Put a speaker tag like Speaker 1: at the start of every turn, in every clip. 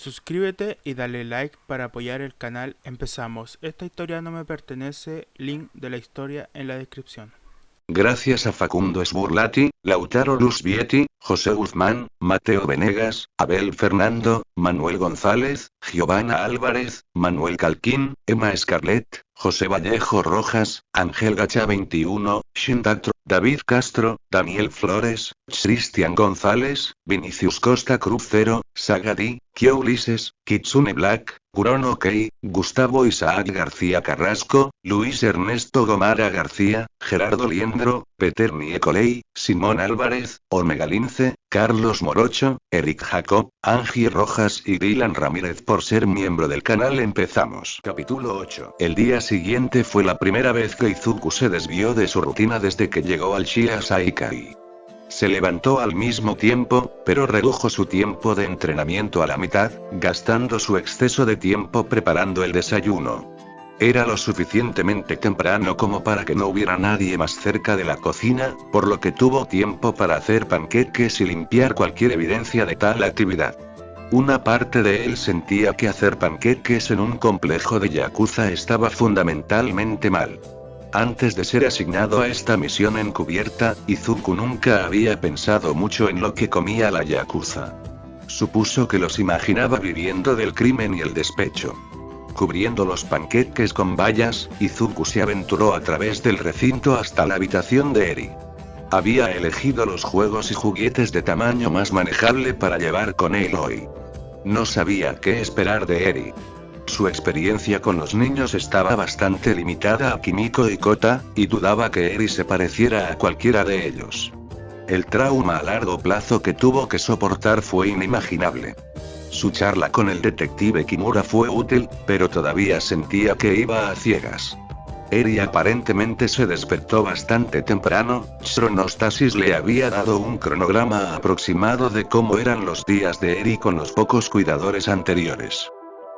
Speaker 1: Suscríbete y dale like para apoyar el canal. Empezamos. Esta historia no me pertenece. Link de la historia en la descripción.
Speaker 2: Gracias a Facundo Sburlati, Lautaro Lusbietti, José Guzmán, Mateo Venegas, Abel Fernando, Manuel González, Giovanna Álvarez, Manuel Calquín, Emma Scarlett, José Vallejo Rojas, Ángel Gacha 21, Shindatro, David Castro, Daniel Flores, Cristian González, Vinicius Costa Crucero, Sagadi, Kyo Ulises, Kitsune Black, Kurono Kei, Gustavo Isaac García Carrasco, Luis Ernesto Gomara García, Gerardo Liendro, Peter Niecolei, Simón Álvarez, Omega Lince, Carlos Morocho, Eric Jacob, Angie Rojas y Dylan Ramírez. Por ser miembro del canal empezamos. Capítulo 8. El día siguiente fue la primera vez que Izuku se desvió de su rutina desde que llegó al Shia Saikai. Se levantó al mismo tiempo, pero redujo su tiempo de entrenamiento a la mitad, gastando su exceso de tiempo preparando el desayuno. Era lo suficientemente temprano como para que no hubiera nadie más cerca de la cocina, por lo que tuvo tiempo para hacer panqueques y limpiar cualquier evidencia de tal actividad. Una parte de él sentía que hacer panqueques en un complejo de yakuza estaba fundamentalmente mal. Antes de ser asignado a esta misión encubierta, Izuku nunca había pensado mucho en lo que comía la yakuza. Supuso que los imaginaba viviendo del crimen y el despecho. Cubriendo los panqueques con bayas, Izuku se aventuró a través del recinto hasta la habitación de Eri. Había elegido los juegos y juguetes de tamaño más manejable para llevar con él hoy. No sabía qué esperar de Eri. Su experiencia con los niños estaba bastante limitada a Kimiko y Kota, y dudaba que Eri se pareciera a cualquiera de ellos. El trauma a largo plazo que tuvo que soportar fue inimaginable. Su charla con el detective Kimura fue útil, pero todavía sentía que iba a ciegas. Eri aparentemente se despertó bastante temprano. Chronostasis le había dado un cronograma aproximado de cómo eran los días de Eri con los pocos cuidadores anteriores.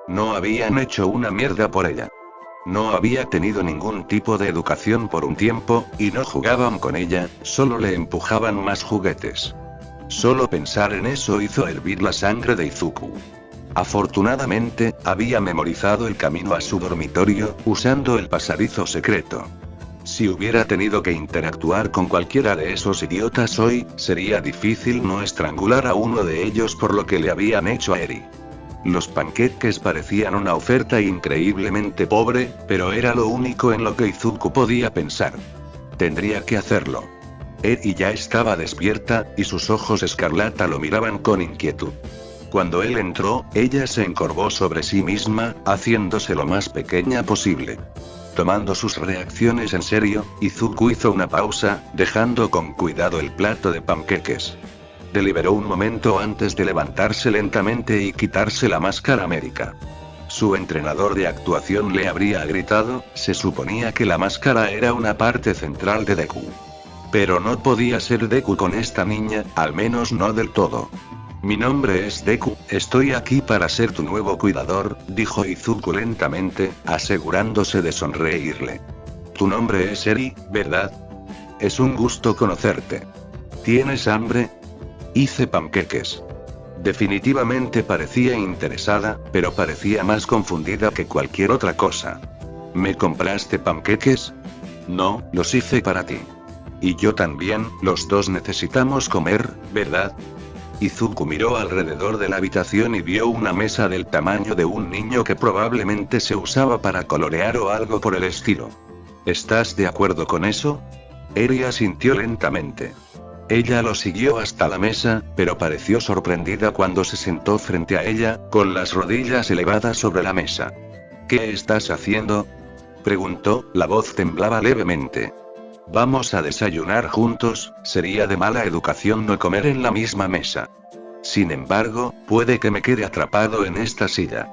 Speaker 2: No habían hecho una mierda por ella. No había tenido ningún tipo de educación por un tiempo, y no jugaban con ella, solo le empujaban más juguetes. Solo pensar en eso hizo hervir la sangre de Izuku. Afortunadamente, había memorizado el camino a su dormitorio, usando el pasadizo secreto. Si hubiera tenido que interactuar con cualquiera de esos idiotas hoy, sería difícil no estrangular a uno de ellos por lo que le habían hecho a Eri. Los panqueques parecían una oferta increíblemente pobre, pero era lo único en lo que Izuku podía pensar. Tendría que hacerlo. Eri ya estaba despierta, y sus ojos escarlata lo miraban con inquietud. Cuando él entró, ella se encorvó sobre sí misma, haciéndose lo más pequeña posible. Tomando sus reacciones en serio, Izuku hizo una pausa, dejando con cuidado el plato de panqueques. Deliberó un momento antes de levantarse lentamente y quitarse la máscara médica. Su entrenador de actuación le habría gritado, se suponía que la máscara era una parte central de Deku. Pero no podía ser Deku con esta niña, al menos no del todo. Mi nombre es Deku, estoy aquí para ser tu nuevo cuidador, dijo Izuku lentamente, asegurándose de sonreírle. Tu nombre es Eri, ¿verdad? Es un gusto conocerte. ¿Tienes hambre? Hice panqueques. Definitivamente parecía interesada, pero parecía más confundida que cualquier otra cosa. ¿Me compraste panqueques? No, los hice para ti. Y yo también, los dos necesitamos comer, ¿verdad? Izuku miró alrededor de la habitación y vio una mesa del tamaño de un niño que probablemente se usaba para colorear o algo por el estilo. ¿Estás de acuerdo con eso? Eri asintió lentamente. Ella lo siguió hasta la mesa, pero pareció sorprendida cuando se sentó frente a ella, con las rodillas elevadas sobre la mesa. ¿Qué estás haciendo?, preguntó, la voz temblaba levemente. Vamos a desayunar juntos, sería de mala educación no comer en la misma mesa. Sin embargo, puede que me quede atrapado en esta silla.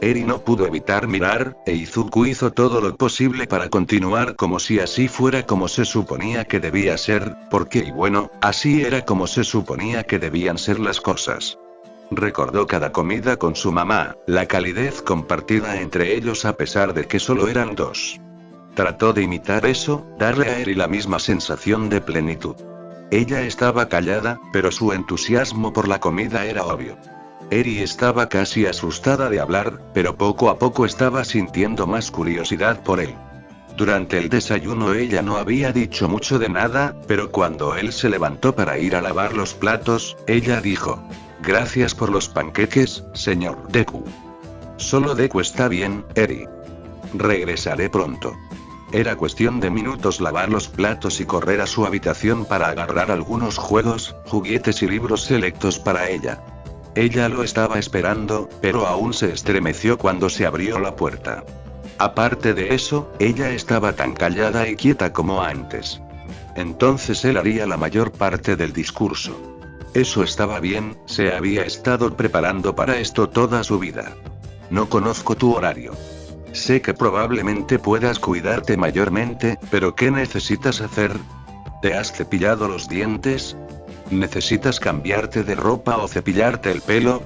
Speaker 2: Eri no pudo evitar mirar, e Izuku hizo todo lo posible para continuar como si así fuera como se suponía que debía ser, porque y bueno, así era como se suponía que debían ser las cosas. Recordó cada comida con su mamá, la calidez compartida entre ellos a pesar de que solo eran dos. Trató de imitar eso, darle a Eri la misma sensación de plenitud. Ella estaba callada, pero su entusiasmo por la comida era obvio. Eri estaba casi asustada de hablar, pero poco a poco estaba sintiendo más curiosidad por él. Durante el desayuno ella no había dicho mucho de nada, pero cuando él se levantó para ir a lavar los platos, ella dijo: «Gracias por los panqueques, señor Deku». «Solo Deku está bien, Eri. Regresaré pronto». Era cuestión de minutos lavar los platos y correr a su habitación para agarrar algunos juegos, juguetes y libros selectos para ella. Ella lo estaba esperando, pero aún se estremeció cuando se abrió la puerta. Aparte de eso, ella estaba tan callada y quieta como antes. Entonces él haría la mayor parte del discurso. Eso estaba bien, se había estado preparando para esto toda su vida. «No conozco tu horario. Sé que probablemente puedas cuidarte mayormente, pero ¿qué necesitas hacer? ¿Te has cepillado los dientes? ¿Necesitas cambiarte de ropa o cepillarte el pelo?»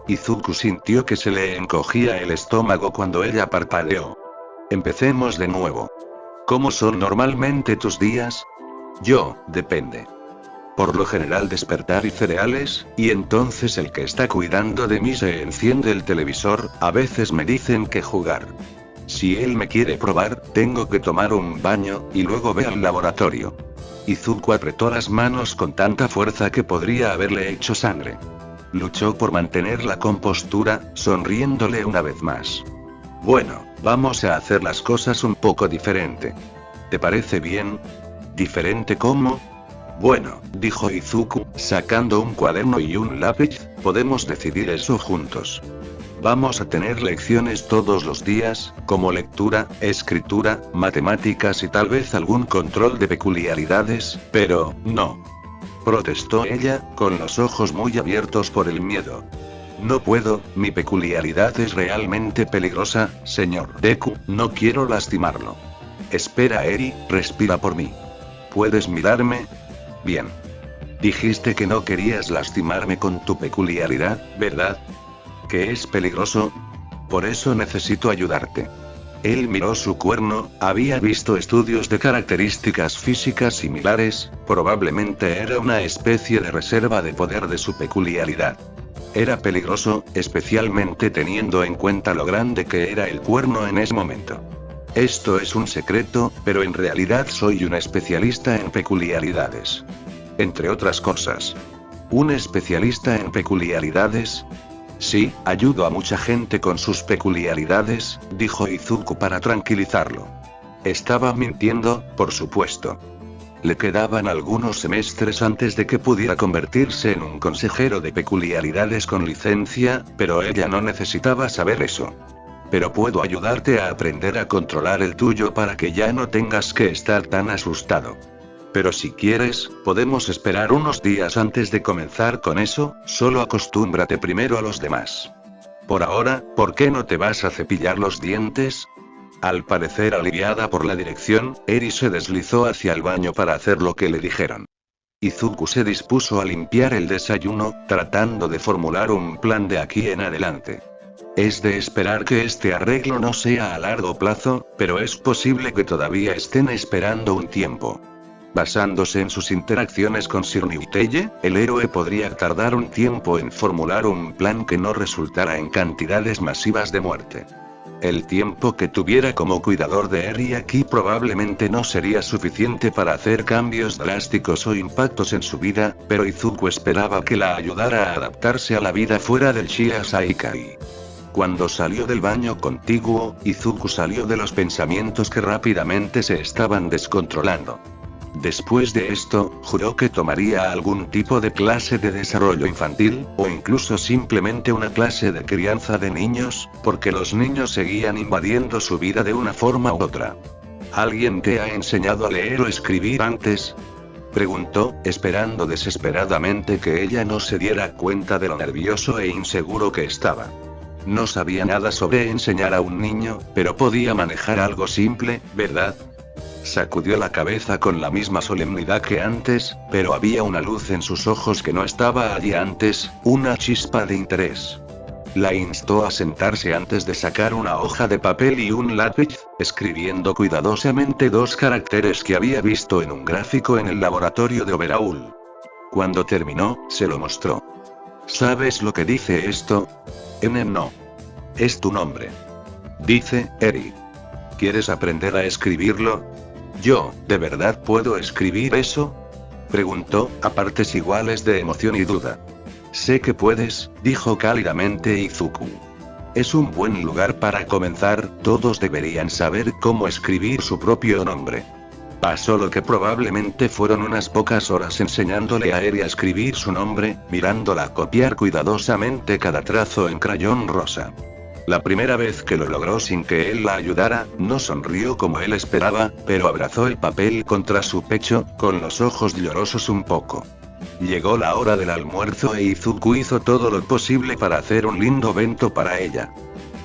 Speaker 2: Izuku sintió que se le encogía el estómago cuando ella parpadeó. «Empecemos de nuevo. ¿Cómo son normalmente tus días?» Depende. Por lo general despertar y cereales, y entonces el que está cuidando de mí se enciende el televisor, a veces me dicen que jugar. Si él me quiere probar, tengo que tomar un baño, y luego ve al laboratorio». Izuku apretó las manos con tanta fuerza que podría haberle hecho sangre. Luchó por mantener la compostura, sonriéndole una vez más. «Bueno, vamos a hacer las cosas un poco diferente. ¿Te parece bien?» «¿Diferente cómo?» «Bueno», dijo Izuku, sacando un cuaderno y un lápiz, «podemos decidir eso juntos. Vamos a tener lecciones todos los días, como lectura, escritura, matemáticas y tal vez algún control de peculiaridades, pero, no», protestó ella, con los ojos muy abiertos por el miedo. «No puedo, mi peculiaridad es realmente peligrosa, señor Deku, no quiero lastimarlo». «Espera, Eri, respira por mí. ¿Puedes mirarme? Bien. Dijiste que no querías lastimarme con tu peculiaridad, ¿verdad? ¿Que es peligroso? Por eso necesito ayudarte». Él miró su cuerno, había visto estudios de características físicas similares, probablemente era una especie de reserva de poder de su peculiaridad. Era peligroso, especialmente teniendo en cuenta lo grande que era el cuerno en ese momento. «Esto es un secreto, pero en realidad soy un especialista en peculiaridades. Entre otras cosas». «¿Un especialista en peculiaridades?» «Sí, ayudo a mucha gente con sus peculiaridades», dijo Izuku para tranquilizarlo. Estaba mintiendo, por supuesto. Le quedaban algunos semestres antes de que pudiera convertirse en un consejero de peculiaridades con licencia, pero ella no necesitaba saber eso. «Pero puedo ayudarte a aprender a controlar el tuyo para que ya no tengas que estar tan asustado. Pero si quieres, podemos esperar unos días antes de comenzar con eso, solo acostúmbrate primero a los demás. Por ahora, ¿por qué no te vas a cepillar los dientes?» Al parecer aliviada por la dirección, Eri se deslizó hacia el baño para hacer lo que le dijeron. Izuku se dispuso a limpiar el desayuno, tratando de formular un plan de aquí en adelante. Es de esperar que este arreglo no sea a largo plazo, pero es posible que todavía estén esperando un tiempo. Basándose en sus interacciones con Sir Newteye, el héroe podría tardar un tiempo en formular un plan que no resultara en cantidades masivas de muerte. El tiempo que tuviera como cuidador de Eri aquí probablemente no sería suficiente para hacer cambios drásticos o impactos en su vida, pero Izuku esperaba que la ayudara a adaptarse a la vida fuera del Shiasaikai. Cuando salió del baño contiguo, Izuku salió de los pensamientos que rápidamente se estaban descontrolando. Después de esto, juró que tomaría algún tipo de clase de desarrollo infantil, o incluso simplemente una clase de crianza de niños, porque los niños seguían invadiendo su vida de una forma u otra. ¿Alguien te ha enseñado a leer o escribir antes?, preguntó, esperando desesperadamente que ella no se diera cuenta de lo nervioso e inseguro que estaba. No sabía nada sobre enseñar a un niño, pero podía manejar algo simple, ¿verdad? Sacudió la cabeza con la misma solemnidad que antes, pero había una luz en sus ojos que no estaba allí antes, una chispa de interés. La instó a sentarse antes de sacar una hoja de papel y un lápiz, escribiendo cuidadosamente 2 caracteres que había visto en un gráfico en el laboratorio de Overhaul. Cuando terminó, se lo mostró. ¿Sabes lo que dice esto? No. Es tu nombre. Dice, Eri. ¿Quieres aprender a escribirlo? ¿Yo, de verdad puedo escribir eso? Preguntó, a partes iguales de emoción y duda. Sé que puedes, dijo cálidamente Izuku. Es un buen lugar para comenzar, todos deberían saber cómo escribir su propio nombre. Pasó lo que probablemente fueron unas pocas horas enseñándole a Eri a escribir su nombre, mirándola copiar cuidadosamente cada trazo en crayón rosa. La primera vez que lo logró sin que él la ayudara, no sonrió como él esperaba, pero abrazó el papel contra su pecho, con los ojos llorosos un poco. Llegó la hora del almuerzo e Izuku hizo todo lo posible para hacer un lindo bento para ella.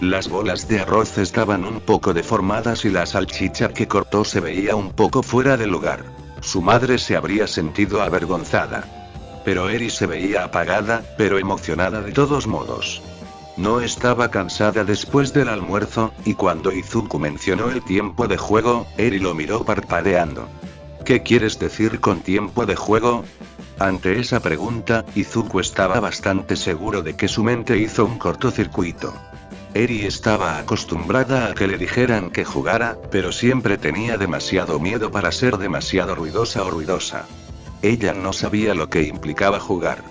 Speaker 2: Las bolas de arroz estaban un poco deformadas y la salchicha que cortó se veía un poco fuera de lugar. Su madre se habría sentido avergonzada. Pero Eri se veía apagada, pero emocionada de todos modos. No estaba cansada después del almuerzo, y cuando Izuku mencionó el tiempo de juego, Eri lo miró parpadeando. ¿Qué quieres decir con tiempo de juego? Ante esa pregunta, Izuku estaba bastante seguro de que su mente hizo un cortocircuito. Eri estaba acostumbrada a que le dijeran que jugara, pero siempre tenía demasiado miedo para ser demasiado ruidosa o ruidosa. Ella no sabía lo que implicaba jugar.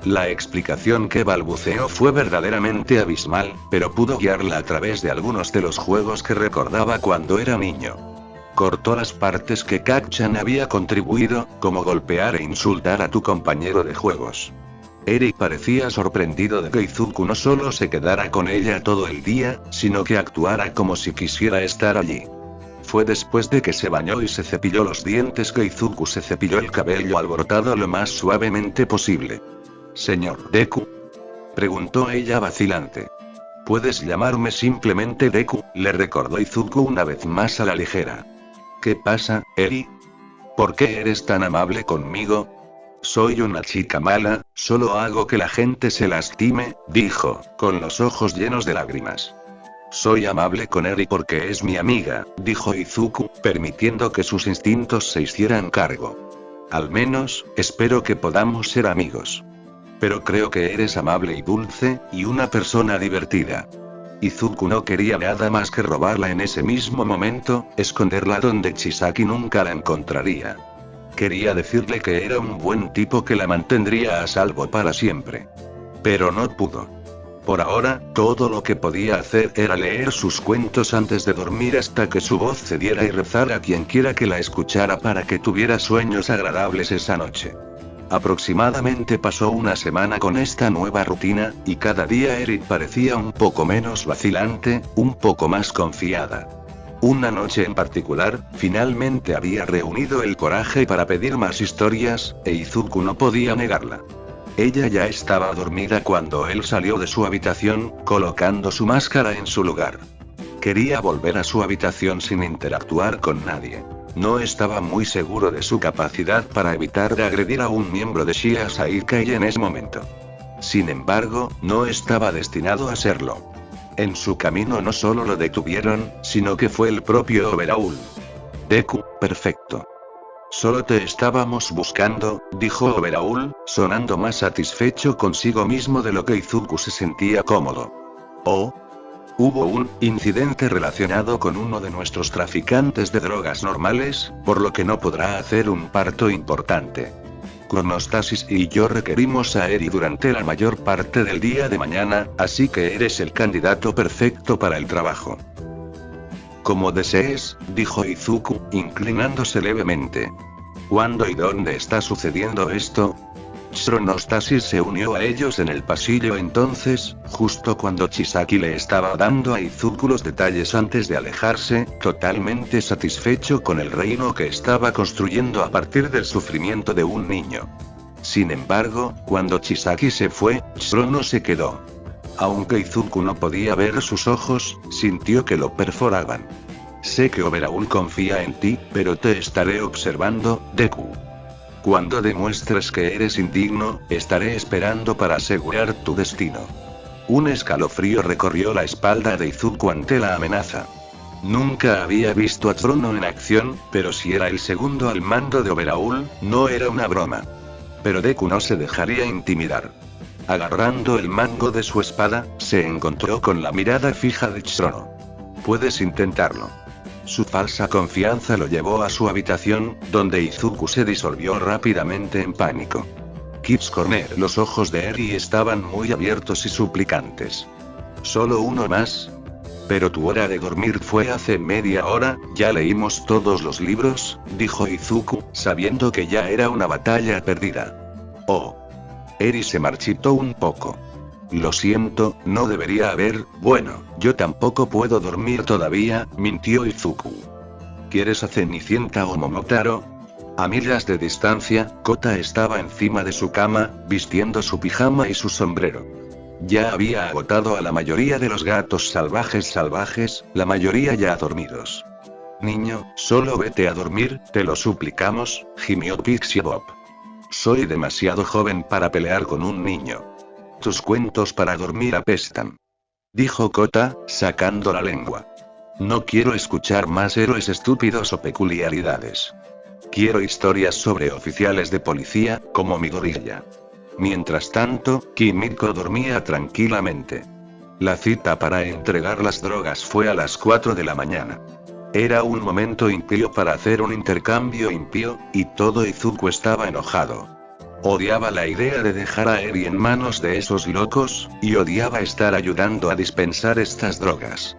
Speaker 2: La explicación que balbuceó fue verdaderamente abismal, pero pudo guiarla a través de algunos de los juegos que recordaba cuando era niño. Cortó las partes que Kacchan había contribuido, como golpear e insultar a tu compañero de juegos. Eri parecía sorprendido de que Izuku no solo se quedara con ella todo el día, sino que actuara como si quisiera estar allí. Fue después de que se bañó y se cepilló los dientes que Izuku se cepilló el cabello alborotado lo más suavemente posible. «Señor Deku», preguntó ella vacilante. «Puedes llamarme simplemente Deku», le recordó Izuku una vez más a la ligera. «¿Qué pasa, Eri? ¿Por qué eres tan amable conmigo?» «Soy una chica mala, solo hago que la gente se lastime», dijo, con los ojos llenos de lágrimas. «Soy amable con Eri porque es mi amiga», dijo Izuku, permitiendo que sus instintos se hicieran cargo. «Al menos, espero que podamos ser amigos. Pero creo que eres amable y dulce, y una persona divertida». Izuku no quería nada más que robarla en ese mismo momento, esconderla donde Chisaki nunca la encontraría. Quería decirle que era un buen tipo que la mantendría a salvo para siempre. Pero no pudo. Por ahora, todo lo que podía hacer era leer sus cuentos antes de dormir hasta que su voz cediera y rezar a quien quiera que la escuchara para que tuviera sueños agradables esa noche. Aproximadamente pasó una semana con esta nueva rutina, y cada día Eri parecía un poco menos vacilante, un poco más confiada. Una noche en particular, finalmente había reunido el coraje para pedir más historias, e Izuku no podía negarla. Ella ya estaba dormida cuando él salió de su habitación, colocando su máscara en su lugar. Quería volver a su habitación sin interactuar con nadie. No estaba muy seguro de su capacidad para evitar agredir a un miembro de Shia Saikai en ese momento. Sin embargo, no estaba destinado a serlo. En su camino no solo lo detuvieron, sino que fue el propio Overhaul. «Deku, perfecto. Solo te estábamos buscando», dijo Overhaul, sonando más satisfecho consigo mismo de lo que Izuku se sentía cómodo. «Oh. Hubo un incidente relacionado con uno de nuestros traficantes de drogas normales, por lo que no podrá hacer un parto importante. Cronostasis y yo requerimos a Eri durante la mayor parte del día de mañana, así que eres el candidato perfecto para el trabajo». «Como desees», dijo Izuku, inclinándose levemente. «¿Cuándo y dónde está sucediendo esto?» Cronostasis se unió a ellos en el pasillo entonces, justo cuando Chisaki le estaba dando a Izuku los detalles antes de alejarse, totalmente satisfecho con el reino que estaba construyendo a partir del sufrimiento de un niño. Sin embargo, cuando Chisaki se fue, Crono se quedó. Aunque Izuku no podía ver sus ojos, sintió que lo perforaban. «Sé que Overhaul confía en ti, pero te estaré observando, Deku. Cuando demuestres que eres indigno, estaré esperando para asegurar tu destino». Un escalofrío recorrió la espalda de Izuku ante la amenaza. Nunca había visto a Crono en acción, pero si era el segundo al mando de Overhaul, no era una broma. Pero Deku no se dejaría intimidar. Agarrando el mango de su espada, se encontró con la mirada fija de Chrono. Puedes intentarlo. Su falsa confianza lo llevó a su habitación, donde Izuku se disolvió rápidamente en pánico. Kids Corner. Los ojos de Eri estaban muy abiertos y suplicantes. ¿Solo uno más? Pero tu hora de dormir fue hace media hora, ya leímos todos los libros, dijo Izuku, sabiendo que ya era una batalla perdida. Oh. Eri se marchitó un poco. Lo siento, no debería haber, bueno, yo tampoco puedo dormir todavía, mintió Izuku. ¿Quieres a Cenicienta o Momotaro? A millas de distancia, Kota estaba encima de su cama, vistiendo su pijama y su sombrero. Ya había agotado a la mayoría de los gatos salvajes, la mayoría ya dormidos. Niño, solo vete a dormir, te lo suplicamos, gimió Pixie Bob. Soy demasiado joven para pelear con un niño. Tus cuentos para dormir apestan, dijo Kota, sacando la lengua. No quiero escuchar más héroes estúpidos o peculiaridades. Quiero historias sobre oficiales de policía, como mi gorilla. Mientras tanto, Kimiko dormía tranquilamente. La cita para entregar las drogas fue a las 4 de la mañana. Era un momento impío para hacer un intercambio impío, y todo Izuku estaba enojado. Odiaba la idea de dejar a Eri en manos de esos locos, y odiaba estar ayudando a dispensar estas drogas.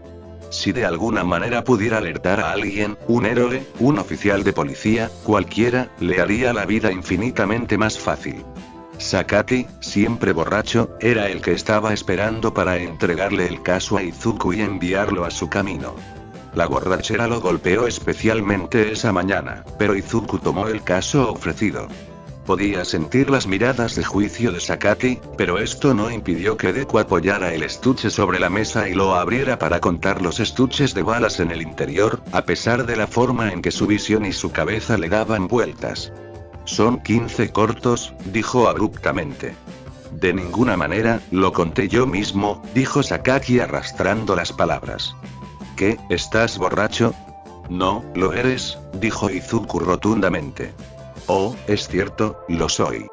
Speaker 2: Si de alguna manera pudiera alertar a alguien, un héroe, un oficial de policía, cualquiera, le haría la vida infinitamente más fácil. Sakati, siempre borracho, era el que estaba esperando para entregarle el caso a Izuku y enviarlo a su camino. La borrachera lo golpeó especialmente esa mañana, pero Izuku tomó el caso ofrecido. Podía sentir las miradas de juicio de Sakati, pero esto no impidió que Deku apoyara el estuche sobre la mesa y lo abriera para contar los estuches de balas en el interior, a pesar de la forma en que su visión y su cabeza le daban vueltas. Son 15 cortos, dijo abruptamente. De ninguna manera, lo conté yo mismo, dijo Sakaki arrastrando las palabras. ¿Qué, estás borracho? No, lo eres, dijo Izuku rotundamente. Oh, es cierto, lo soy.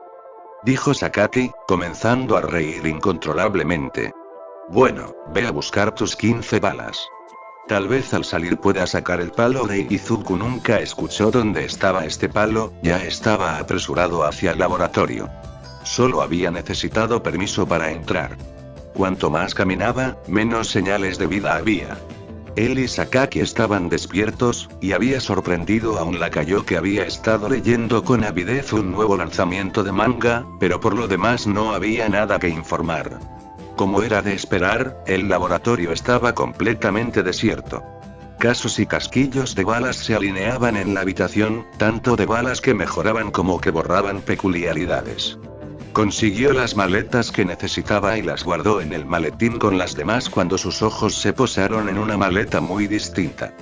Speaker 2: Dijo Sakati, comenzando a reír incontrolablemente. Bueno, ve a buscar tus 15 balas. Tal vez al salir pueda sacar el palo de Izuku. Nunca escuchó dónde estaba este palo, ya estaba apresurado hacia el laboratorio. Solo había necesitado permiso para entrar. Cuanto más caminaba, menos señales de vida había. Él y Sakaki estaban despiertos, y había sorprendido a un lacayo que había estado leyendo con avidez un nuevo lanzamiento de manga, pero por lo demás no había nada que informar. Como era de esperar, el laboratorio estaba completamente desierto. Casos y casquillos de balas se alineaban en la habitación, tanto de balas que mejoraban como que borraban peculiaridades. Consiguió las maletas que necesitaba y las guardó en el maletín con las demás cuando sus ojos se posaron en una maleta muy distinta.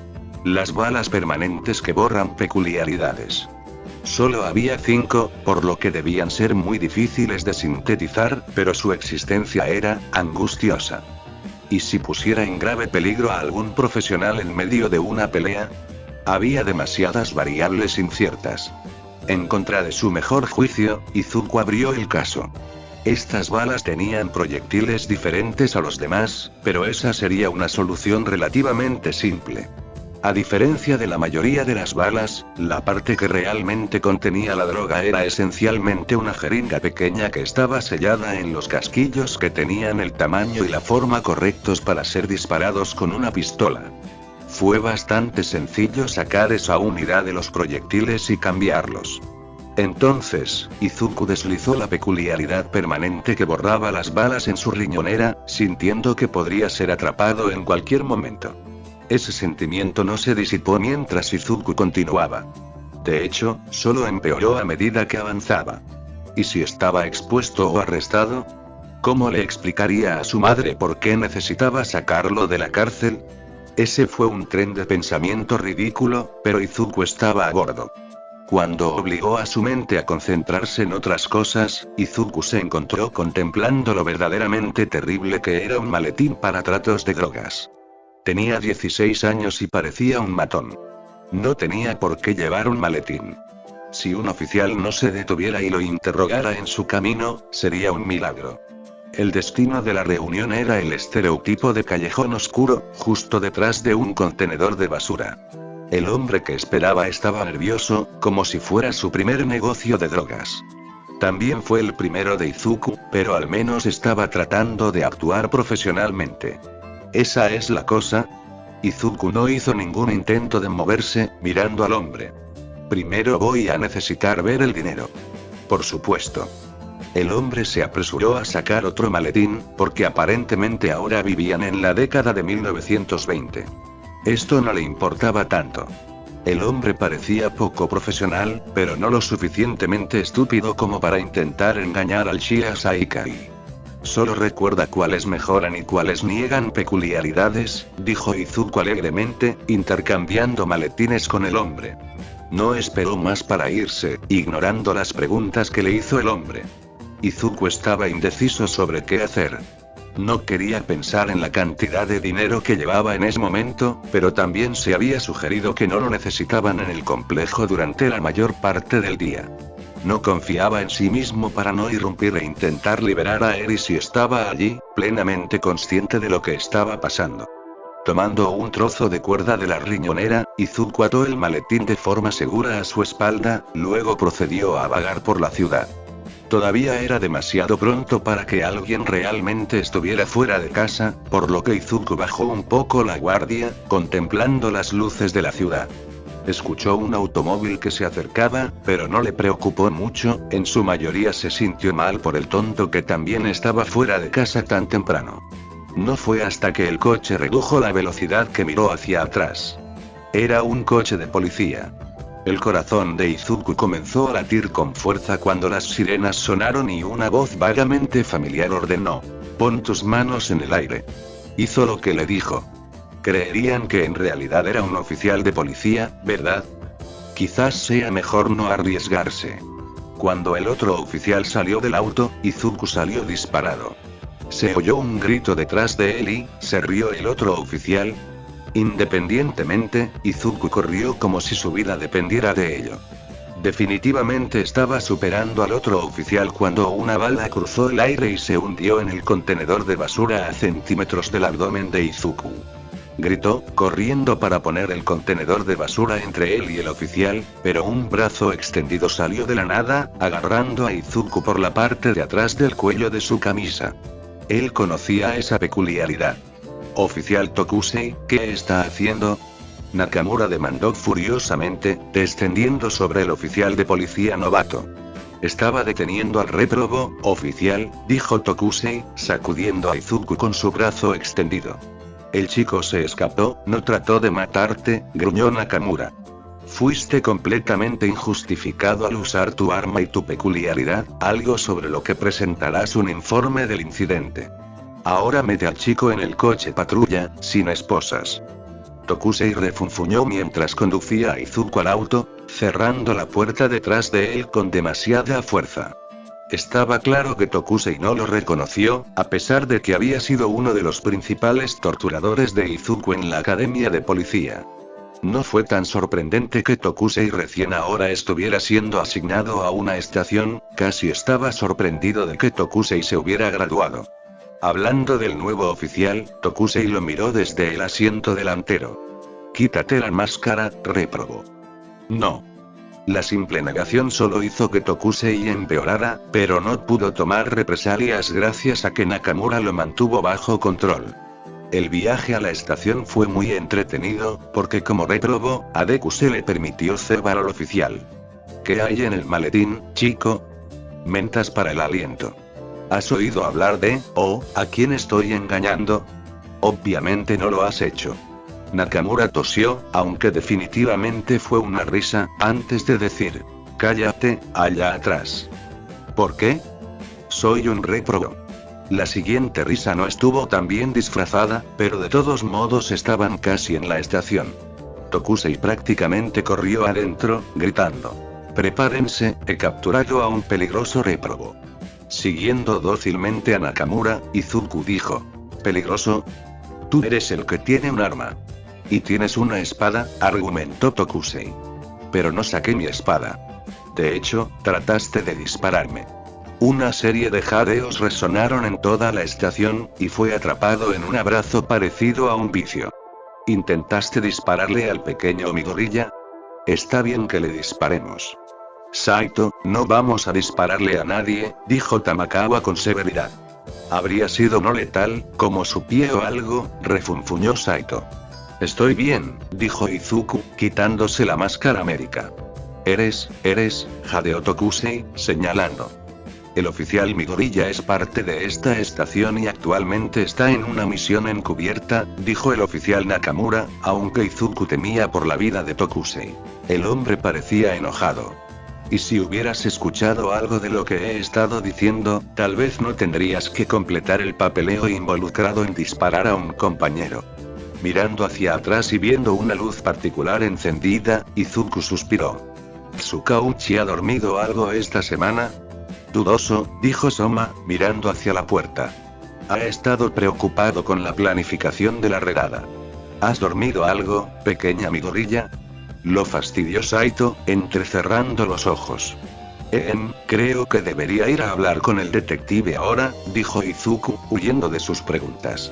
Speaker 2: Las balas permanentes que borran peculiaridades. Solo había 5, por lo que debían ser muy difíciles de sintetizar, pero su existencia era angustiosa. ¿Y si pusiera en grave peligro a algún profesional en medio de una pelea? Había demasiadas variables inciertas. En contra de su mejor juicio, Izuku abrió el caso. Estas balas tenían proyectiles diferentes a los demás, pero esa sería una solución relativamente simple. A diferencia de la mayoría de las balas, la parte que realmente contenía la droga era esencialmente una jeringa pequeña que estaba sellada en los casquillos que tenían el tamaño y la forma correctos para ser disparados con una pistola. Fue bastante sencillo sacar esa unidad de los proyectiles y cambiarlos. Entonces, Izuku deslizó la peculiaridad permanente que borraba las balas en su riñonera, sintiendo que podría ser atrapado en cualquier momento. Ese sentimiento no se disipó mientras Izuku continuaba. De hecho, solo empeoró a medida que avanzaba. ¿Y si estaba expuesto o arrestado? ¿Cómo le explicaría a su madre por qué necesitaba sacarlo de la cárcel? Ese fue un tren de pensamiento ridículo, pero Izuku estaba a bordo. Cuando obligó a su mente a concentrarse en otras cosas, Izuku se encontró contemplando lo verdaderamente terrible que era un maletín para tratos de drogas. Tenía 16 años y parecía un matón. No tenía por qué llevar un maletín. Si un oficial no se detuviera y lo interrogara en su camino, sería un milagro. El destino de la reunión era el estereotipo de callejón oscuro, justo detrás de un contenedor de basura. El hombre que esperaba estaba nervioso, como si fuera su primer negocio de drogas. También fue el primero de Izuku, pero al menos estaba tratando de actuar profesionalmente. Esa es la cosa. Izuku no hizo ningún intento de moverse, mirando al hombre. Primero voy a necesitar ver el dinero. Por supuesto. El hombre se apresuró a sacar otro maletín, porque aparentemente ahora vivían en la década de 1920. Esto no le importaba tanto. El hombre parecía poco profesional, pero no lo suficientemente estúpido como para intentar engañar al Shia Saikai. Solo recuerda cuáles mejoran y cuáles niegan peculiaridades, dijo Izuku alegremente, intercambiando maletines con el hombre. No esperó más para irse, ignorando las preguntas que le hizo el hombre. Izuku estaba indeciso sobre qué hacer. No quería pensar en la cantidad de dinero que llevaba en ese momento, pero también se había sugerido que no lo necesitaban en el complejo durante la mayor parte del día. No confiaba en sí mismo para no irrumpir e intentar liberar a Eri si estaba allí, plenamente consciente de lo que estaba pasando. Tomando un trozo de cuerda de la riñonera, Izuku ató el maletín de forma segura a su espalda, luego procedió a vagar por la ciudad. Todavía era demasiado pronto para que alguien realmente estuviera fuera de casa, por lo que Izuku bajó un poco la guardia, contemplando las luces de la ciudad. Escuchó un automóvil que se acercaba, pero no le preocupó mucho, en su mayoría se sintió mal por el tonto que también estaba fuera de casa tan temprano. No fue hasta que el coche redujo la velocidad que miró hacia atrás. Era un coche de policía. El corazón de Izuku comenzó a latir con fuerza cuando las sirenas sonaron y una voz vagamente familiar ordenó: «Pon tus manos en el aire». Hizo lo que le dijo. Creerían que en realidad era un oficial de policía, ¿verdad? Quizás sea mejor no arriesgarse. Cuando el otro oficial salió del auto, Izuku salió disparado. Se oyó un grito detrás de él y se rió el otro oficial. Independientemente, Izuku corrió como si su vida dependiera de ello. Definitivamente estaba superando al otro oficial cuando una bala cruzó el aire y se hundió en el contenedor de basura a centímetros del abdomen de Izuku. Gritó, corriendo para poner el contenedor de basura entre él y el oficial, pero un brazo extendido salió de la nada, agarrando a Izuku por la parte de atrás del cuello de su camisa. Él conocía esa peculiaridad. «Oficial Tokusei, ¿qué está haciendo?», Nakamura demandó furiosamente, descendiendo sobre el oficial de policía novato. «Estaba deteniendo al réprobo, oficial», dijo Tokusei, sacudiendo a Izuku con su brazo extendido. «El chico se escapó, no trató de matarte», gruñó Nakamura. «Fuiste completamente injustificado al usar tu arma y tu peculiaridad, algo sobre lo que presentarás un informe del incidente. Ahora mete al chico en el coche patrulla, sin esposas». Tokusei refunfuñó mientras conducía a Izuku al auto, cerrando la puerta detrás de él con demasiada fuerza. Estaba claro que Tokusei no lo reconoció, a pesar de que había sido uno de los principales torturadores de Izuku en la academia de policía. No fue tan sorprendente que Tokusei recién ahora estuviera siendo asignado a una estación, casi estaba sorprendido de que Tokusei se hubiera graduado. Hablando del nuevo oficial, Tokusei lo miró desde el asiento delantero. «Quítate la máscara, réprobo». «No». La simple negación solo hizo que Tokusei empeorara, pero no pudo tomar represalias gracias a que Nakamura lo mantuvo bajo control. El viaje a la estación fue muy entretenido, porque como réprobo, a Deku se le permitió cebar al oficial. «¿Qué hay en el maletín, chico?» «Mentas para el aliento». ¿Has oído hablar de, a quién estoy engañando? Obviamente no lo has hecho. Nakamura tosió, aunque definitivamente fue una risa, antes de decir: «Cállate, allá atrás». ¿Por qué? Soy un réprobo. La siguiente risa no estuvo tan bien disfrazada, pero de todos modos estaban casi en la estación. Tokusei prácticamente corrió adentro, gritando: «Prepárense, he capturado a un peligroso réprobo». Siguiendo dócilmente a Nakamura, Izuku dijo: «¿Peligroso? Tú eres el que tiene un arma. Y tienes una espada», argumentó Tokusei. «Pero no saqué mi espada. De hecho, trataste de dispararme». Una serie de jadeos resonaron en toda la estación, y fue atrapado en un abrazo parecido a un vicio. ¿Intentaste dispararle al pequeño Midoriya? Está bien que le disparemos. Saito, no vamos a dispararle a nadie, dijo Tamakawa con severidad. Habría sido no letal, como su pie o algo, refunfuñó Saito. Estoy bien, dijo Izuku, quitándose la máscara médica. Eres, jadeó Tokusei, señalando. El oficial Midoriya es parte de esta estación y actualmente está en una misión encubierta, dijo el oficial Nakamura, aunque Izuku temía por la vida de Tokusei. El hombre parecía enojado. Y si hubieras escuchado algo de lo que he estado diciendo, tal vez no tendrías que completar el papeleo involucrado en disparar a un compañero. Mirando hacia atrás y viendo una luz particular encendida, Izuku suspiró. ¿Tsukauchi ha dormido algo esta semana? Dudoso, dijo Soma, mirando hacia la puerta. Ha estado preocupado con la planificación de la redada. ¿Has dormido algo, pequeña Midoriya? Lo fastidió Saito, entrecerrando los ojos. Creo que debería ir a hablar con el detective ahora, dijo Izuku, huyendo de sus preguntas.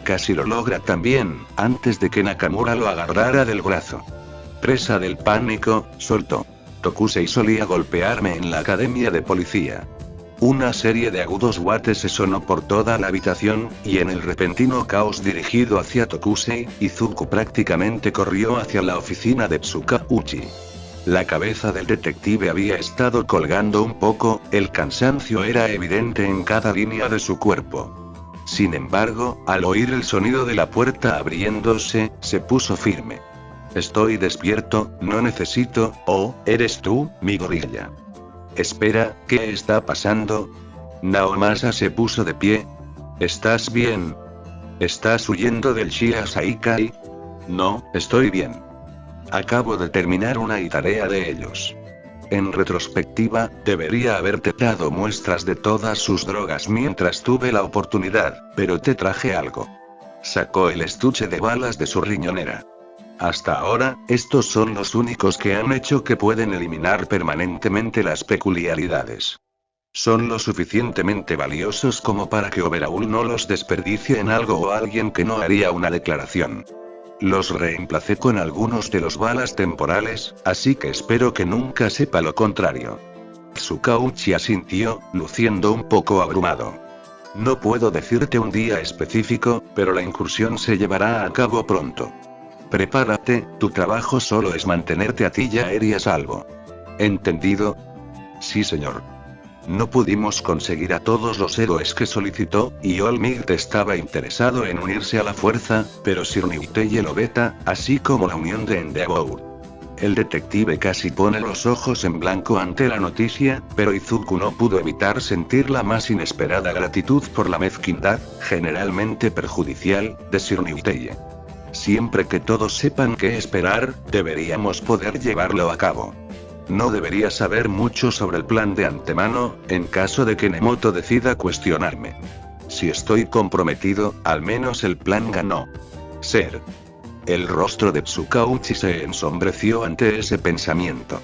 Speaker 2: Casi lo logra también, antes de que Nakamura lo agarrara del brazo. Presa del pánico, soltó. Tokusei solía golpearme en la academia de policía. Una serie de agudos guates se sonó por toda la habitación, y en el repentino caos dirigido hacia Tokusei, Izuku prácticamente corrió hacia la oficina de Tsukauchi. La cabeza del detective había estado colgando un poco, el cansancio era evidente en cada línea de su cuerpo. Sin embargo, al oír el sonido de la puerta abriéndose, se puso firme. Estoy despierto, no necesito, ¿eres tú, Midoriya? Espera, ¿qué está pasando? Naomasa se puso de pie. ¿Estás bien? ¿Estás huyendo del Shia Saikai? No, estoy bien. Acabo de terminar una tarea de ellos. En retrospectiva, debería haberte dado muestras de todas sus drogas mientras tuve la oportunidad, pero te traje algo. Sacó el estuche de balas de su riñonera. Hasta ahora, estos son los únicos que han hecho que pueden eliminar permanentemente las peculiaridades. Son lo suficientemente valiosos como para que Overhaul no los desperdicie en algo o alguien que no haría una declaración. Los reemplacé con algunos de los balas temporales, así que espero que nunca sepa lo contrario. Tsukauchi asintió, luciendo un poco abrumado. No puedo decirte un día específico, pero la incursión se llevará a cabo pronto. Prepárate, tu trabajo solo es mantenerte a ti y a Eri a salvo. ¿Entendido? Sí, señor. No pudimos conseguir a todos los héroes que solicitó, y Olmigt estaba interesado en unirse a la fuerza, pero Sir Niuteye lo veta, así como la unión de Endeavor. El detective casi pone los ojos en blanco ante la noticia, pero Izuku no pudo evitar sentir la más inesperada gratitud por la mezquindad, generalmente perjudicial, de Sir Niuteye. Siempre que todos sepan qué esperar, deberíamos poder llevarlo a cabo. No debería saber mucho sobre el plan de antemano, en caso de que Nemoto decida cuestionarme. Si estoy comprometido, al menos el plan ganó. Ser. El rostro de Tsukauchi se ensombreció ante ese pensamiento.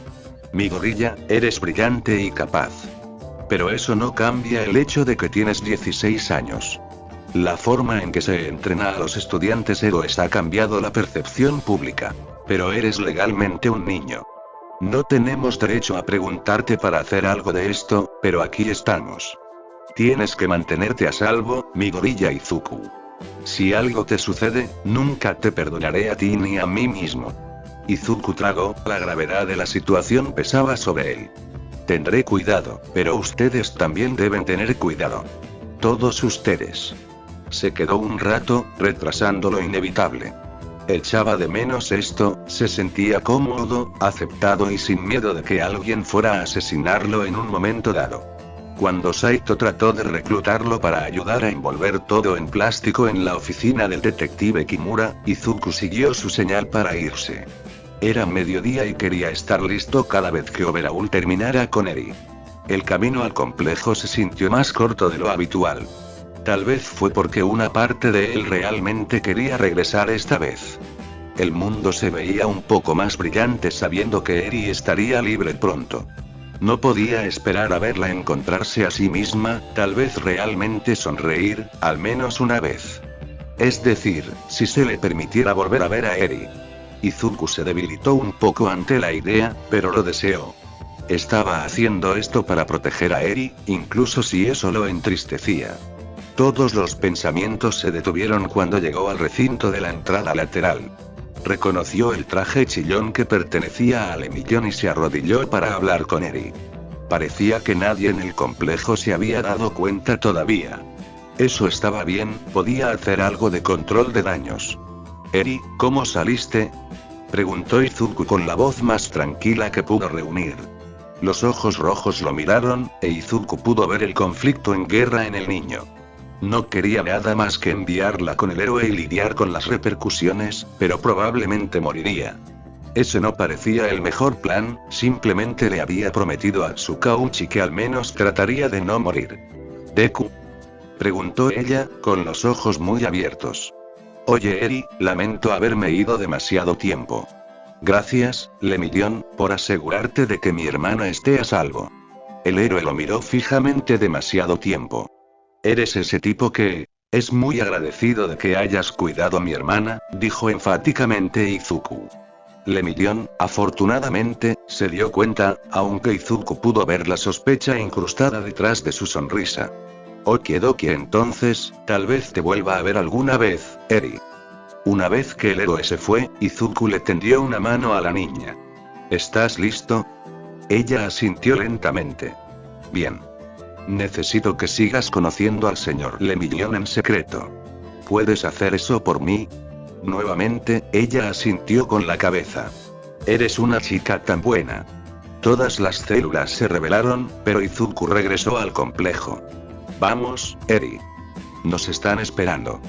Speaker 2: Midoriya, eres brillante y capaz. Pero eso no cambia el hecho de que tienes 16 años. La forma en que se entrena a los estudiantes héroes ha cambiado la percepción pública. Pero eres legalmente un niño. No tenemos derecho a preguntarte para hacer algo de esto, pero aquí estamos. Tienes que mantenerte a salvo, Midoriya Izuku. Si algo te sucede, nunca te perdonaré a ti ni a mí mismo. Izuku tragó, la gravedad de la situación pesaba sobre él. Tendré cuidado, pero ustedes también deben tener cuidado. Todos ustedes. Se quedó un rato, retrasando lo inevitable. Echaba de menos esto, se sentía cómodo, aceptado y sin miedo de que alguien fuera a asesinarlo en un momento dado. Cuando Saito trató de reclutarlo para ayudar a envolver todo en plástico en la oficina del detective Kimura, Izuku siguió su señal para irse. Era mediodía y quería estar listo cada vez que Overhaul terminara con Eri. El camino al complejo se sintió más corto de lo habitual. Tal vez fue porque una parte de él realmente quería regresar esta vez. El mundo se veía un poco más brillante sabiendo que Eri estaría libre pronto. No podía esperar a verla encontrarse a sí misma, tal vez realmente sonreír, al menos una vez. Es decir, si se le permitiera volver a ver a Eri. Izuku se debilitó un poco ante la idea, pero lo deseó. Estaba haciendo esto para proteger a Eri, incluso si eso lo entristecía. Todos los pensamientos se detuvieron cuando llegó al recinto de la entrada lateral. Reconoció el traje chillón que pertenecía a Lemillón y se arrodilló para hablar con Eri. Parecía que nadie en el complejo se había dado cuenta todavía. Eso estaba bien, podía hacer algo de control de daños. Eri, ¿cómo saliste?, preguntó Izuku con la voz más tranquila que pudo reunir. Los ojos rojos lo miraron, e Izuku pudo ver el conflicto en guerra en el niño. No quería nada más que enviarla con el héroe y lidiar con las repercusiones, pero probablemente moriría. Ese no parecía el mejor plan, simplemente le había prometido a Tsukauchi que al menos trataría de no morir. ¿Deku?, preguntó ella, con los ojos muy abiertos. Oye Eri, lamento haberme ido demasiado tiempo. Gracias, Lemillón, por asegurarte de que mi hermana esté a salvo. El héroe lo miró fijamente demasiado tiempo. Eres ese tipo que... es muy agradecido de que hayas cuidado a mi hermana, dijo enfáticamente Izuku. Lemillón, afortunadamente, se dio cuenta, aunque Izuku pudo ver la sospecha incrustada detrás de su sonrisa. Okidoki, entonces, tal vez te vuelva a ver alguna vez, Eri. Una vez que el héroe se fue, Izuku le tendió una mano a la niña. ¿Estás listo? Ella asintió lentamente. Bien. Necesito que sigas conociendo al señor Lemillón en secreto. ¿Puedes hacer eso por mí? Nuevamente, ella asintió con la cabeza. Eres una chica tan buena. Todas las células se rebelaron, pero Izuku regresó al complejo. Vamos, Eri. Nos están esperando.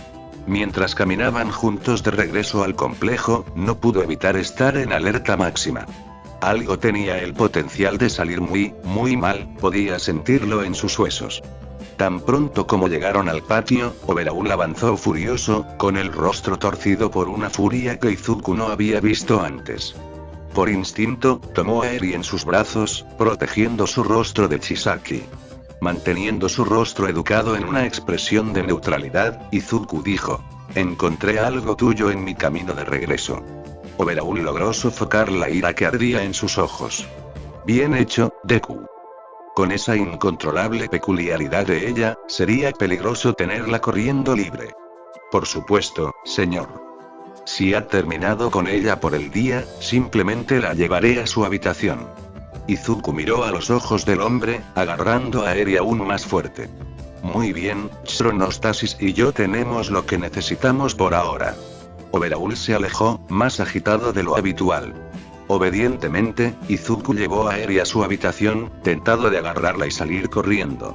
Speaker 2: Mientras caminaban juntos de regreso al complejo, no pudo evitar estar en alerta máxima. Algo tenía el potencial de salir muy mal, podía sentirlo en sus huesos. Tan pronto como llegaron al patio, Overhaul avanzó furioso, con el rostro torcido por una furia que Izuku no había visto antes. Por instinto, tomó a Eri en sus brazos, protegiendo su rostro de Chisaki. Manteniendo su rostro educado en una expresión de neutralidad, Izuku dijo: encontré algo tuyo en mi camino de regreso. Overhaul logró sofocar la ira que ardía en sus ojos. Bien hecho, Deku. Con esa incontrolable peculiaridad de ella, sería peligroso tenerla corriendo libre. Por supuesto, señor. Si ha terminado con ella por el día, simplemente la llevaré a su habitación. Izuku miró a los ojos del hombre, agarrando a Eri aún más fuerte. Muy bien, Chronostasis y yo tenemos lo que necesitamos por ahora. Overhaul se alejó, más agitado de lo habitual. Obedientemente, Izuku llevó a Eri a su habitación, tentado de agarrarla y salir corriendo.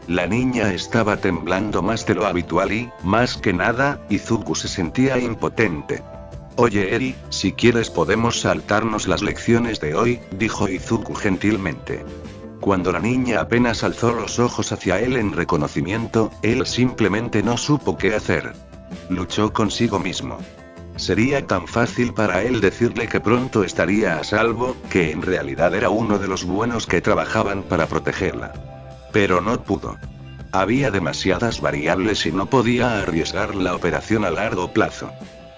Speaker 2: La niña estaba temblando más de lo habitual y, más que nada, Izuku se sentía impotente. Oye Eri, si quieres podemos saltarnos las lecciones de hoy, dijo Izuku gentilmente. Cuando la niña apenas alzó los ojos hacia él en reconocimiento, él simplemente no supo qué hacer. Luchó consigo mismo. Sería tan fácil para él decirle que pronto estaría a salvo, que en realidad era uno de los buenos que trabajaban para protegerla. Pero no pudo. Había demasiadas variables y no podía arriesgar la operación a largo plazo.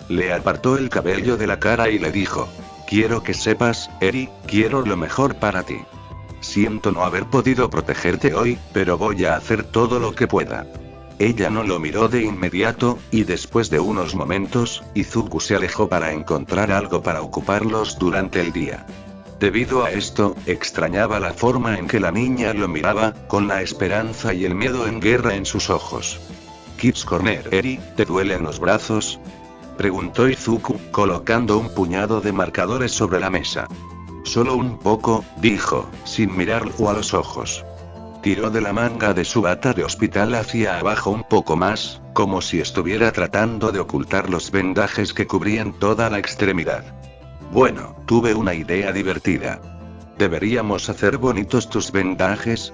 Speaker 2: Le apartó el cabello de la cara y le dijo: quiero que sepas, Eri, quiero lo mejor para ti. Siento no haber podido protegerte hoy, pero voy a hacer todo lo que pueda. Ella no lo miró de inmediato, y después de unos momentos, Izuku se alejó para encontrar algo para ocuparlos durante el día. Debido a esto, extrañaba la forma en que la niña lo miraba, con la esperanza y el miedo en guerra en sus ojos. Kids Corner. Eri, ¿te duelen los brazos?, preguntó Izuku, colocando un puñado de marcadores sobre la mesa. Solo un poco, dijo, sin mirarlo a los ojos. Tiró de la manga de su bata de hospital hacia abajo un poco más, como si estuviera tratando de ocultar los vendajes que cubrían toda la extremidad. Bueno, tuve una idea divertida. ¿Deberíamos hacer bonitos tus vendajes?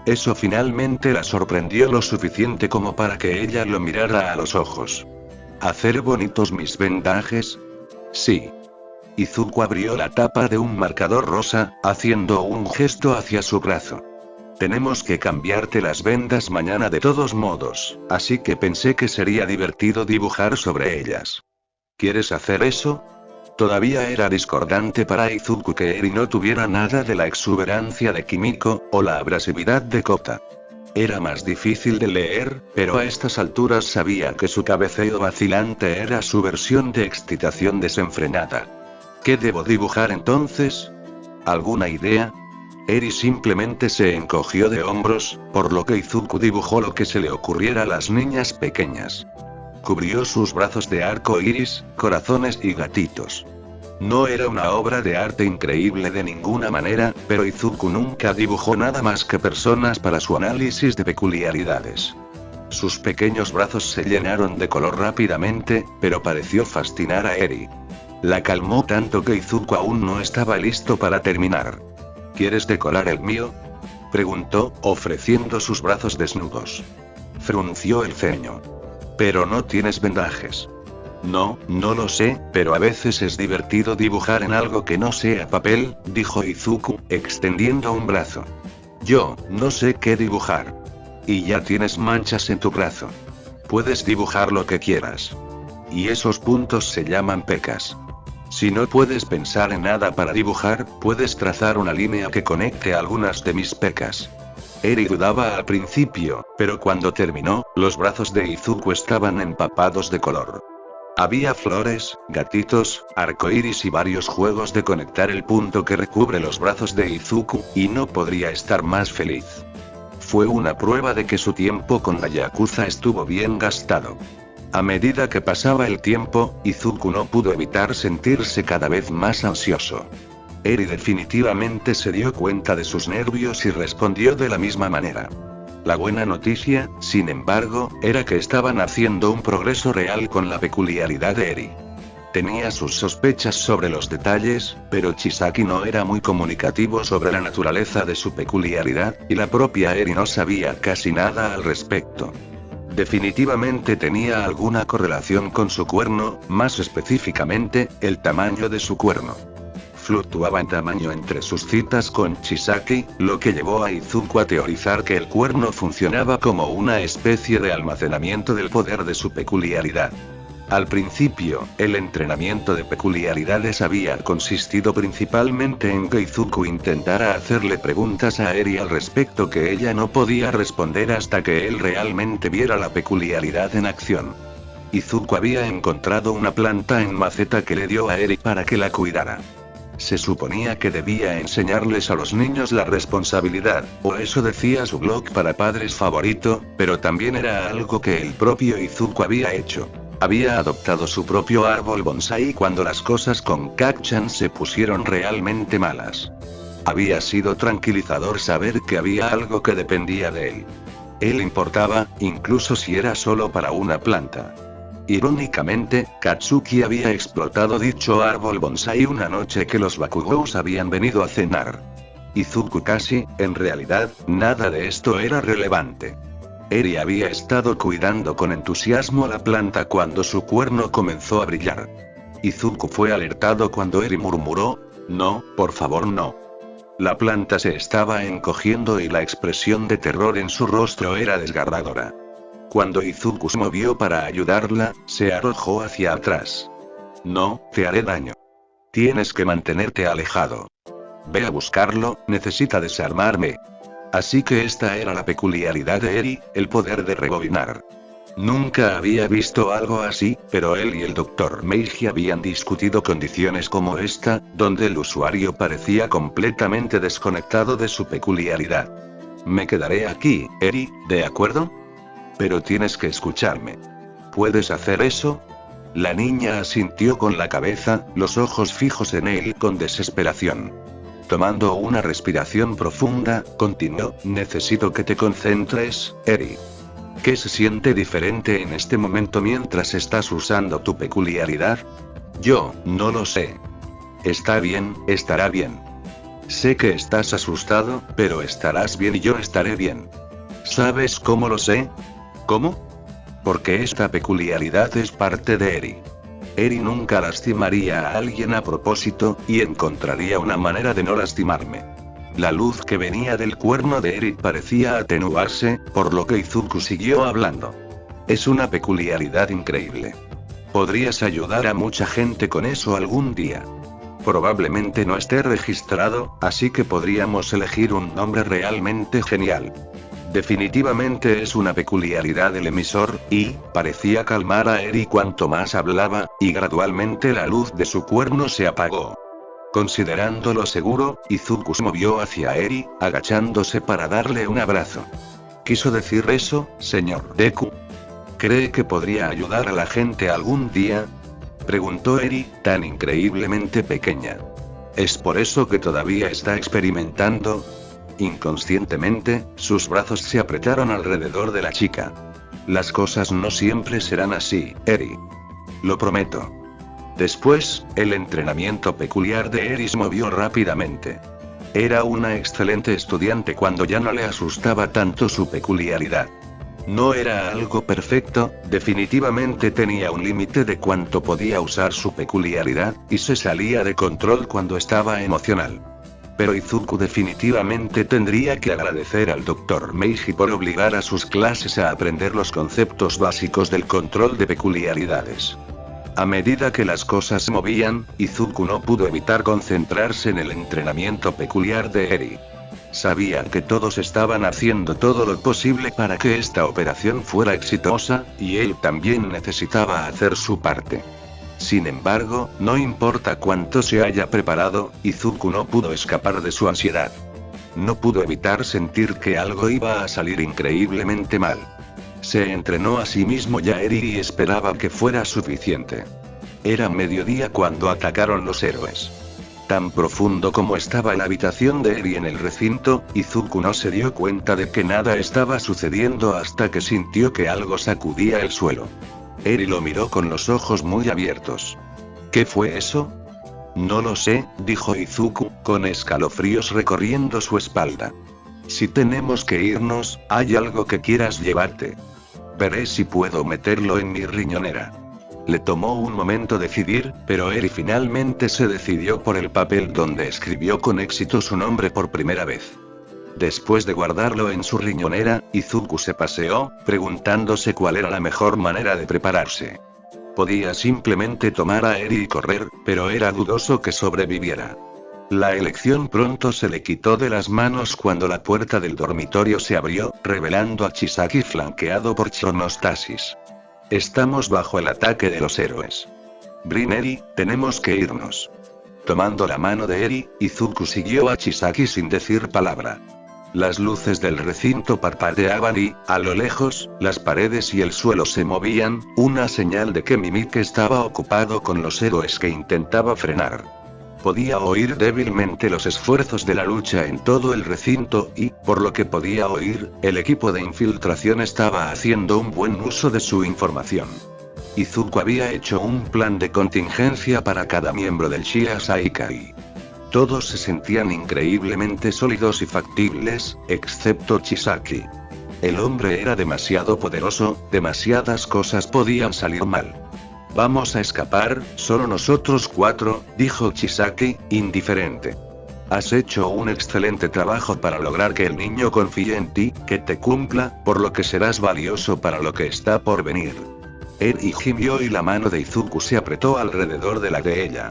Speaker 2: Eso finalmente la sorprendió lo suficiente como para que ella lo mirara a los ojos. ¿Hacer bonitos mis vendajes? Sí. Izuku abrió la tapa de un marcador rosa, haciendo un gesto hacia su brazo. Tenemos que cambiarte las vendas mañana de todos modos, así que pensé que sería divertido dibujar sobre ellas. ¿Quieres hacer eso? Todavía era discordante para Izuku que Eri no tuviera nada de la exuberancia de Kimiko, o la abrasividad de Kota. Era más difícil de leer, pero a estas alturas sabía que su cabeceo vacilante era su versión de excitación desenfrenada. ¿Qué debo dibujar entonces? ¿Alguna idea? Eri simplemente se encogió de hombros, por lo que Izuku dibujó lo que se le ocurriera a las niñas pequeñas. Cubrió sus brazos de arco iris, corazones y gatitos. No era una obra de arte increíble de ninguna manera, pero Izuku nunca dibujó nada más que personas para su análisis de peculiaridades. Sus pequeños brazos se llenaron de color rápidamente, pero pareció fascinar a Eri. La calmó tanto que Izuku aún no estaba listo para terminar. ¿Quieres decorar el mío?, preguntó, ofreciendo sus brazos desnudos. Frunció el ceño. Pero no tienes vendajes. No lo sé, pero a veces es divertido dibujar en algo que no sea papel, dijo Izuku, extendiendo un brazo. Yo no sé qué dibujar. Y ya tienes manchas en tu brazo. Puedes dibujar lo que quieras. Y esos puntos se llaman pecas. Si no puedes pensar en nada para dibujar, puedes trazar una línea que conecte algunas de mis pecas. Eri dudaba al principio, pero cuando terminó, los brazos de Izuku estaban empapados de color. Había flores, gatitos, arcoíris y varios juegos de conectar el punto que recubre los brazos de Izuku, y no podría estar más feliz. Fue una prueba de que su tiempo con la Yakuza estuvo bien gastado. A medida que pasaba el tiempo, Izuku no pudo evitar sentirse cada vez más ansioso. Eri definitivamente se dio cuenta de sus nervios y respondió de la misma manera. La buena noticia, sin embargo, era que estaban haciendo un progreso real con la peculiaridad de Eri. Tenía sus sospechas sobre los detalles, pero Chisaki no era muy comunicativo sobre la naturaleza de su peculiaridad, y la propia Eri no sabía casi nada al respecto. Definitivamente tenía alguna correlación con su cuerno, más específicamente, el tamaño de su cuerno. Fluctuaba en tamaño entre sus citas con Chisaki, lo que llevó a Izuku a teorizar que el cuerno funcionaba como una especie de almacenamiento del poder de su peculiaridad. Al principio, el entrenamiento de peculiaridades había consistido principalmente en que Izuku intentara hacerle preguntas a Eri al respecto que ella no podía responder hasta que él realmente viera la peculiaridad en acción. Izuku había encontrado una planta en maceta que le dio a Eri para que la cuidara. Se suponía que debía enseñarles a los niños la responsabilidad, o eso decía su blog para padres favorito, pero también era algo que el propio Izuku había hecho. Había adoptado su propio árbol bonsái cuando las cosas con Kacchan se pusieron realmente malas. Había sido tranquilizador saber que había algo que dependía de él. Él importaba, incluso si era solo para una planta. Irónicamente, Katsuki había explotado dicho árbol bonsái una noche que los Bakugous habían venido a cenar. Izuku casi, en realidad, nada de esto era relevante. Eri había estado cuidando con entusiasmo la planta cuando su cuerno comenzó a brillar. Izuku fue alertado cuando Eri murmuró, «No, por favor no». La planta se estaba encogiendo y la expresión de terror en su rostro era desgarradora. Cuando Izuku se movió para ayudarla, se arrojó hacia atrás. «No, te haré daño. Tienes que mantenerte alejado. Ve a buscarlo, necesita desarmarme». Así que esta era la peculiaridad de Eri, el poder de rebobinar. Nunca había visto algo así, pero él y el Dr. Meiji habían discutido condiciones como esta, donde el usuario parecía completamente desconectado de su peculiaridad. «Me quedaré aquí, Eri, ¿de acuerdo? Pero tienes que escucharme. ¿Puedes hacer eso?». La niña asintió con la cabeza, los ojos fijos en él con desesperación. Tomando una respiración profunda, continuó, «Necesito que te concentres, Eri. ¿Qué se siente diferente en este momento mientras estás usando tu peculiaridad? Yo no lo sé. Está bien, estará bien. Sé que estás asustado, pero estarás bien y yo estaré bien. ¿Sabes cómo lo sé? ¿Cómo? Porque esta peculiaridad es parte de Eri. Eri nunca lastimaría a alguien a propósito, y encontraría una manera de no lastimarme. La luz que venía del cuerno de Eri parecía atenuarse, por lo que Izuku siguió hablando. Es una peculiaridad increíble. Podrías ayudar a mucha gente con eso algún día. Probablemente no esté registrado, así que podríamos elegir un nombre realmente genial. Definitivamente es una peculiaridad del emisor, y parecía calmar a Eri cuanto más hablaba, y gradualmente la luz de su cuerno se apagó. Considerándolo seguro, Izuku se movió hacia Eri, agachándose para darle un abrazo. ¿Quiso decir eso, señor Deku? ¿Cree que podría ayudar a la gente algún día? Preguntó Eri, tan increíblemente pequeña. ¿Es por eso que todavía está experimentando? Inconscientemente, sus brazos se apretaron alrededor de la chica. Las cosas no siempre serán así, Eri. Lo prometo. Después, el entrenamiento peculiar de Eri se movió rápidamente. Era una excelente estudiante cuando ya no le asustaba tanto su peculiaridad. No era algo perfecto, definitivamente tenía un límite de cuánto podía usar su peculiaridad, y se salía de control cuando estaba emocional. Pero Izuku definitivamente tendría que agradecer al Dr. Meiji por obligar a sus clases a aprender los conceptos básicos del control de peculiaridades. A medida que las cosas se movían, Izuku no pudo evitar concentrarse en el entrenamiento peculiar de Eri. Sabía que todos estaban haciendo todo lo posible para que esta operación fuera exitosa, y él también necesitaba hacer su parte. Sin embargo, no importa cuánto se haya preparado, Izuku no pudo escapar de su ansiedad. No pudo evitar sentir que algo iba a salir increíblemente mal. Se entrenó a sí mismo ya Eri y esperaba que fuera suficiente. Era mediodía cuando atacaron los héroes. Tan profundo como estaba la habitación de Eri en el recinto, Izuku no se dio cuenta de que nada estaba sucediendo hasta que sintió que algo sacudía el suelo. Eri lo miró con los ojos muy abiertos. ¿Qué fue eso? No lo sé, dijo Izuku, con escalofríos recorriendo su espalda. Si tenemos que irnos, ¿hay algo que quieras llevarte? Veré si puedo meterlo en mi riñonera. Le tomó un momento decidir, pero Eri finalmente se decidió por el papel donde escribió con éxito su nombre por primera vez. Después de guardarlo en su riñonera, Izuku se paseó, preguntándose cuál era la mejor manera de prepararse. Podía simplemente tomar a Eri y correr, pero era dudoso que sobreviviera. La elección pronto se le quitó de las manos cuando la puerta del dormitorio se abrió, revelando a Chisaki flanqueado por Chronostasis. Estamos bajo el ataque de los héroes. Brin, Eri, tenemos que irnos. Tomando la mano de Eri, Izuku siguió a Chisaki sin decir palabra. Las luces del recinto parpadeaban y, a lo lejos, las paredes y el suelo se movían, una señal de que Mimik estaba ocupado con los héroes que intentaba frenar. Podía oír débilmente los esfuerzos de la lucha en todo el recinto y, por lo que podía oír, el equipo de infiltración estaba haciendo un buen uso de su información. Izuku había hecho un plan de contingencia para cada miembro del Shia Saikai. Todos se sentían increíblemente sólidos y factibles, excepto Chisaki. El hombre era demasiado poderoso, demasiadas cosas podían salir mal. Vamos a escapar, solo nosotros 4, dijo Chisaki, indiferente. Has hecho un excelente trabajo para lograr que el niño confíe en ti, que te cumpla, por lo que serás valioso para lo que está por venir. Eri gimió y la mano de Izuku se apretó alrededor de la de ella.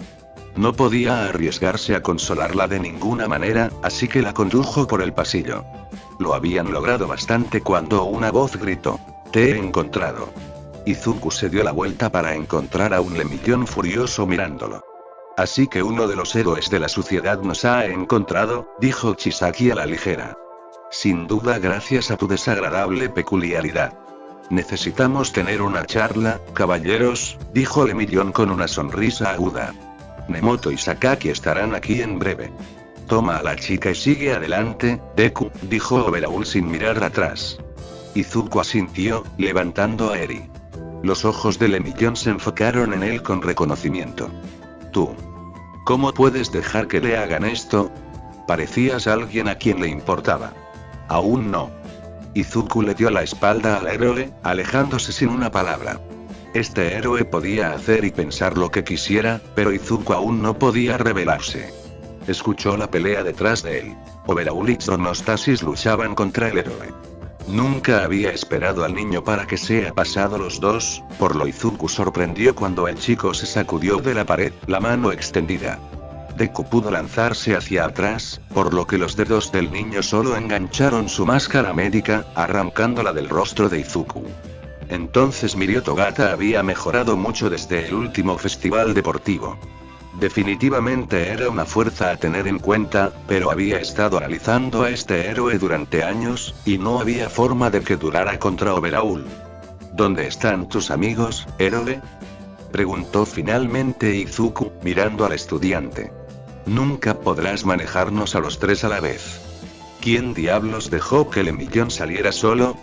Speaker 2: No podía arriesgarse a consolarla de ninguna manera, así que la condujo por el pasillo. Lo habían logrado bastante cuando una voz gritó: «Te he encontrado». Izuku se dio la vuelta para encontrar a un Lemillón furioso mirándolo. Así que uno de los héroes de la suciedad nos ha encontrado, dijo Chisaki a la ligera. Sin duda gracias a tu desagradable peculiaridad. Necesitamos tener una charla, caballeros, dijo Lemillón con una sonrisa aguda. Nemoto y Sakaki estarán aquí en breve. Toma a la chica y sigue adelante, Deku, dijo Overhaul sin mirar atrás. Izuku asintió, levantando a Eri. Los ojos de Lemillón se enfocaron en él con reconocimiento. Tú. ¿Cómo puedes dejar que le hagan esto? Parecías alguien a quien le importaba. Aún no. Izuku le dio la espalda al héroe, alejándose sin una palabra. Este héroe podía hacer y pensar lo que quisiera, pero Izuku aún no podía rebelarse. Escuchó la pelea detrás de él. Overhaul y Chronostasis luchaban contra el héroe. Nunca había esperado al niño para que sea pasado los dos, por lo Izuku sorprendió cuando el chico se sacudió de la pared, la mano extendida. Deku pudo lanzarse hacia atrás, por lo que los dedos del niño solo engancharon su máscara médica, arrancándola del rostro de Izuku. Entonces Mirio Togata había mejorado mucho desde el último festival deportivo. Definitivamente era una fuerza a tener en cuenta, pero había estado analizando a este héroe durante años, y no había forma de que durara contra Overhaul. ¿Dónde están tus amigos, héroe?, preguntó finalmente Izuku, mirando al estudiante. Nunca podrás manejarnos a los tres a la vez. ¿Quién diablos dejó que el Emillón saliera solo?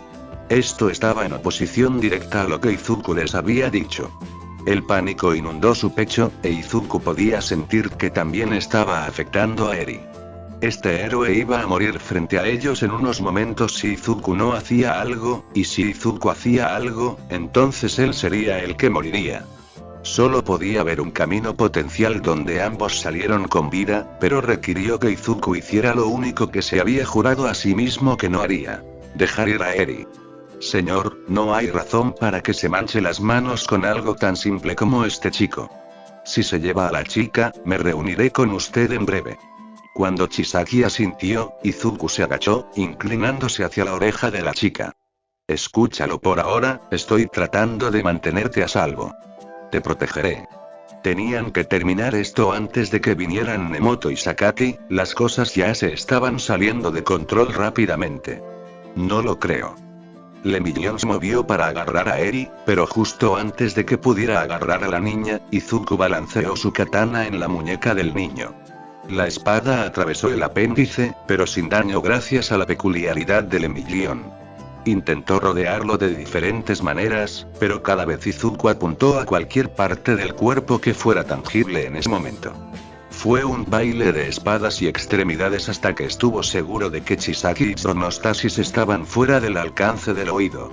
Speaker 2: Esto estaba en oposición directa a lo que Izuku les había dicho. El pánico inundó su pecho, e Izuku podía sentir que también estaba afectando a Eri. Este héroe iba a morir frente a ellos en unos momentos si Izuku no hacía algo, y si Izuku hacía algo, entonces él sería el que moriría. Solo podía haber un camino potencial donde ambos salieron con vida, pero requirió que Izuku hiciera lo único que se había jurado a sí mismo que no haría: dejar ir a Eri. Señor, no hay razón para que se manche las manos con algo tan simple como este chico. Si se lleva a la chica, me reuniré con usted en breve. Cuando Chisaki asintió, Izuku se agachó, inclinándose hacia la oreja de la chica. Escúchalo por ahora, estoy tratando de mantenerte a salvo. Te protegeré. Tenían que terminar esto antes de que vinieran Nemoto y Sakati, las cosas ya se estaban saliendo de control rápidamente. No lo creo. Lemillion se movió para agarrar a Eri, pero justo antes de que pudiera agarrar a la niña, Izuku balanceó su katana en la muñeca del niño. La espada atravesó el apéndice, pero sin daño gracias a la peculiaridad de Lemillion. Intentó rodearlo de diferentes maneras, pero cada vez Izuku apuntó a cualquier parte del cuerpo que fuera tangible en ese momento. Fue un baile de espadas y extremidades hasta que estuvo seguro de que Chisaki y Chronostasis estaban fuera del alcance del oído.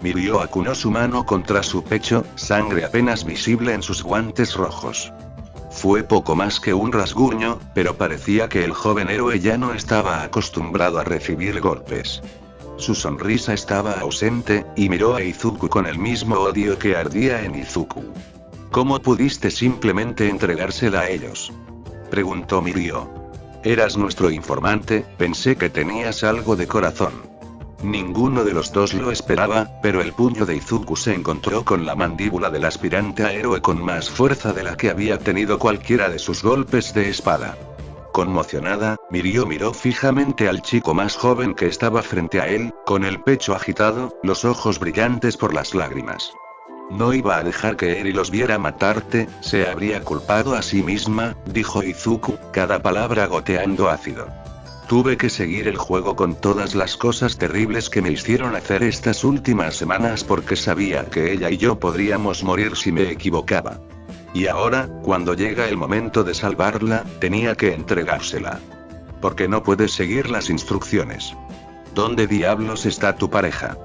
Speaker 2: Mirio acunó su mano contra su pecho, sangre apenas visible en sus guantes rojos. Fue poco más que un rasguño, pero parecía que el joven héroe ya no estaba acostumbrado a recibir golpes. Su sonrisa estaba ausente, y miró a Izuku con el mismo odio que ardía en Izuku. ¿Cómo pudiste simplemente entregársela a ellos?, preguntó Mirio. Eras nuestro informante, pensé que tenías algo de corazón. Ninguno de los dos lo esperaba, pero el puño de Izuku se encontró con la mandíbula del aspirante a héroe con más fuerza de la que había tenido cualquiera de sus golpes de espada. Conmocionada, Mirio miró fijamente al chico más joven que estaba frente a él, con el pecho agitado, los ojos brillantes por las lágrimas. No iba a dejar que Eri los viera matarte, se habría culpado a sí misma, dijo Izuku, cada palabra goteando ácido. Tuve que seguir el juego con todas las cosas terribles que me hicieron hacer estas últimas semanas porque sabía que ella y yo podríamos morir si me equivocaba. Y ahora, cuando llega el momento de salvarla, tenía que entregársela. Porque no puedes seguir las instrucciones. ¿Dónde diablos está tu pareja?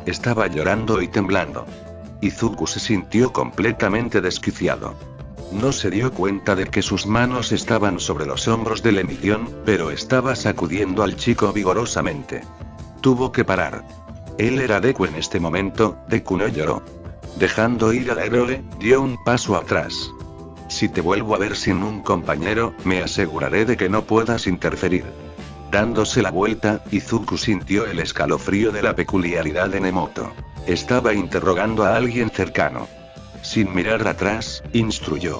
Speaker 2: Estaba llorando y temblando. Izuku se sintió completamente desquiciado. No se dio cuenta de que sus manos estaban sobre los hombros de Lemillion, pero estaba sacudiendo al chico vigorosamente. Tuvo que parar. Él era Deku en este momento. Deku no lloró. Dejando ir al héroe, dio un paso atrás. Si te vuelvo a ver sin un compañero, me aseguraré de que no puedas interferir. Dándose la vuelta, Izuku sintió el escalofrío de la peculiaridad de Nemoto. Estaba interrogando a alguien cercano. Sin mirar atrás, instruyó.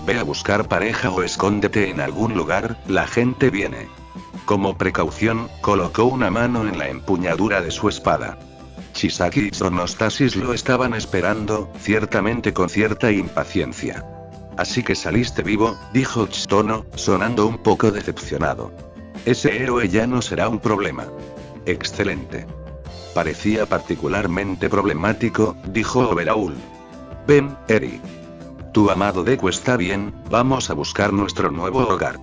Speaker 2: Ve a buscar pareja o escóndete en algún lugar, la gente viene. Como precaución, colocó una mano en la empuñadura de su espada. Chisaki y Chronostasis lo estaban esperando, ciertamente con cierta impaciencia. Así que saliste vivo, dijo Chitono, sonando un poco decepcionado. Ese héroe ya no será un problema. Excelente. Parecía particularmente problemático, dijo Overhaul. Ven, Eri. Tu amado Deku está bien, vamos a buscar nuestro nuevo hogar.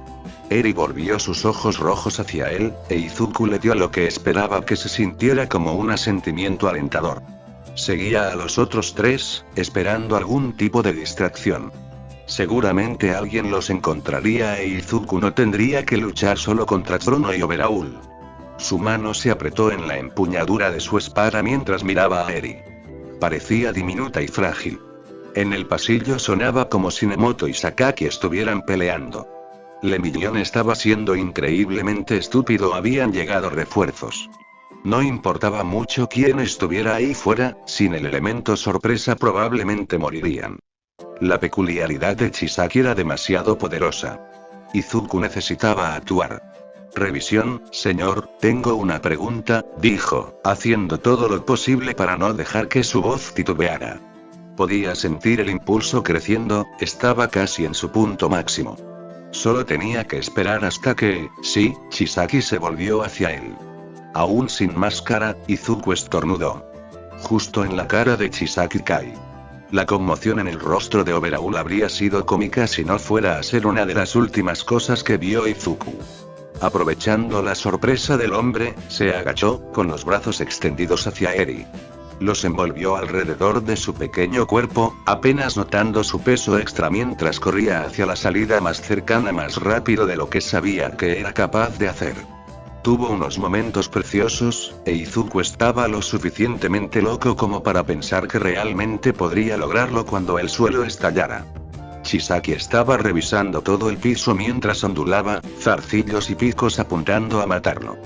Speaker 2: Eri volvió sus ojos rojos hacia él, e Izuku le dio lo que esperaba que se sintiera como un asentimiento alentador. Seguía a los otros tres, esperando algún tipo de distracción. Seguramente alguien los encontraría e Izuku no tendría que luchar solo contra Trono y Overhaul. Su mano se apretó en la empuñadura de su espada mientras miraba a Eri. Parecía diminuta y frágil. En el pasillo sonaba como si Nemoto y Sakaki estuvieran peleando. Lemillion estaba siendo increíblemente estúpido, habían llegado refuerzos. No importaba mucho quién estuviera ahí fuera, sin el elemento sorpresa probablemente morirían. La peculiaridad de Chisaki era demasiado poderosa. Izuku necesitaba actuar. Revisión, señor, tengo una pregunta, dijo, haciendo todo lo posible para no dejar que su voz titubeara. Podía sentir el impulso creciendo, estaba casi en su punto máximo. Solo tenía que esperar hasta que, sí, Chisaki se volvió hacia él. Aún sin máscara, Izuku estornudó. Justo en la cara de Chisaki Kai. La conmoción en el rostro de Overhaul habría sido cómica si no fuera a ser una de las últimas cosas que vio Izuku. Aprovechando la sorpresa del hombre, se agachó, con los brazos extendidos hacia Eri. Los envolvió alrededor de su pequeño cuerpo, apenas notando su peso extra mientras corría hacia la salida más cercana más rápido de lo que sabía que era capaz de hacer. Tuvo unos momentos preciosos, e Izuku estaba lo suficientemente loco como para pensar que realmente podría lograrlo cuando el suelo estallara. Chisaki estaba revisando todo el piso mientras ondulaba, zarcillos y picos apuntando a matarlo.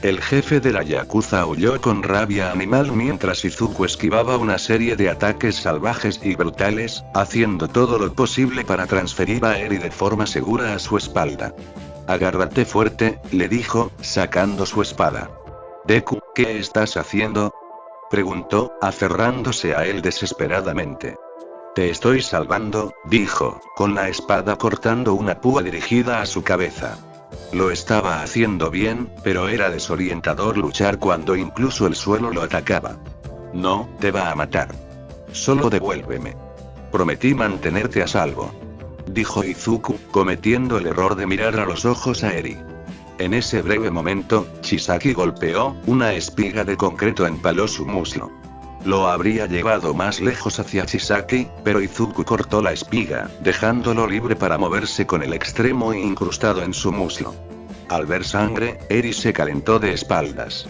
Speaker 2: El jefe de la Yakuza aulló con rabia animal mientras Izuku esquivaba una serie de ataques salvajes y brutales, haciendo todo lo posible para transferir a Eri de forma segura a su espalda. Agárrate fuerte, le dijo, sacando su espada. Deku, ¿qué estás haciendo? Preguntó, aferrándose a él desesperadamente. Te estoy salvando, dijo, con la espada cortando una púa dirigida a su cabeza. Lo estaba haciendo bien, pero era desorientador luchar cuando incluso el suelo lo atacaba. No, te va a matar. Solo devuélveme. Prometí mantenerte a salvo. Dijo Izuku, cometiendo el error de mirar a los ojos a Eri. En ese breve momento, Chisaki golpeó, una espiga de concreto empaló su muslo. Lo habría llevado más lejos hacia Chisaki, pero Izuku cortó la espiga, dejándolo libre para moverse con el extremo incrustado en su muslo. Al ver sangre, Eri se calentó de espaldas.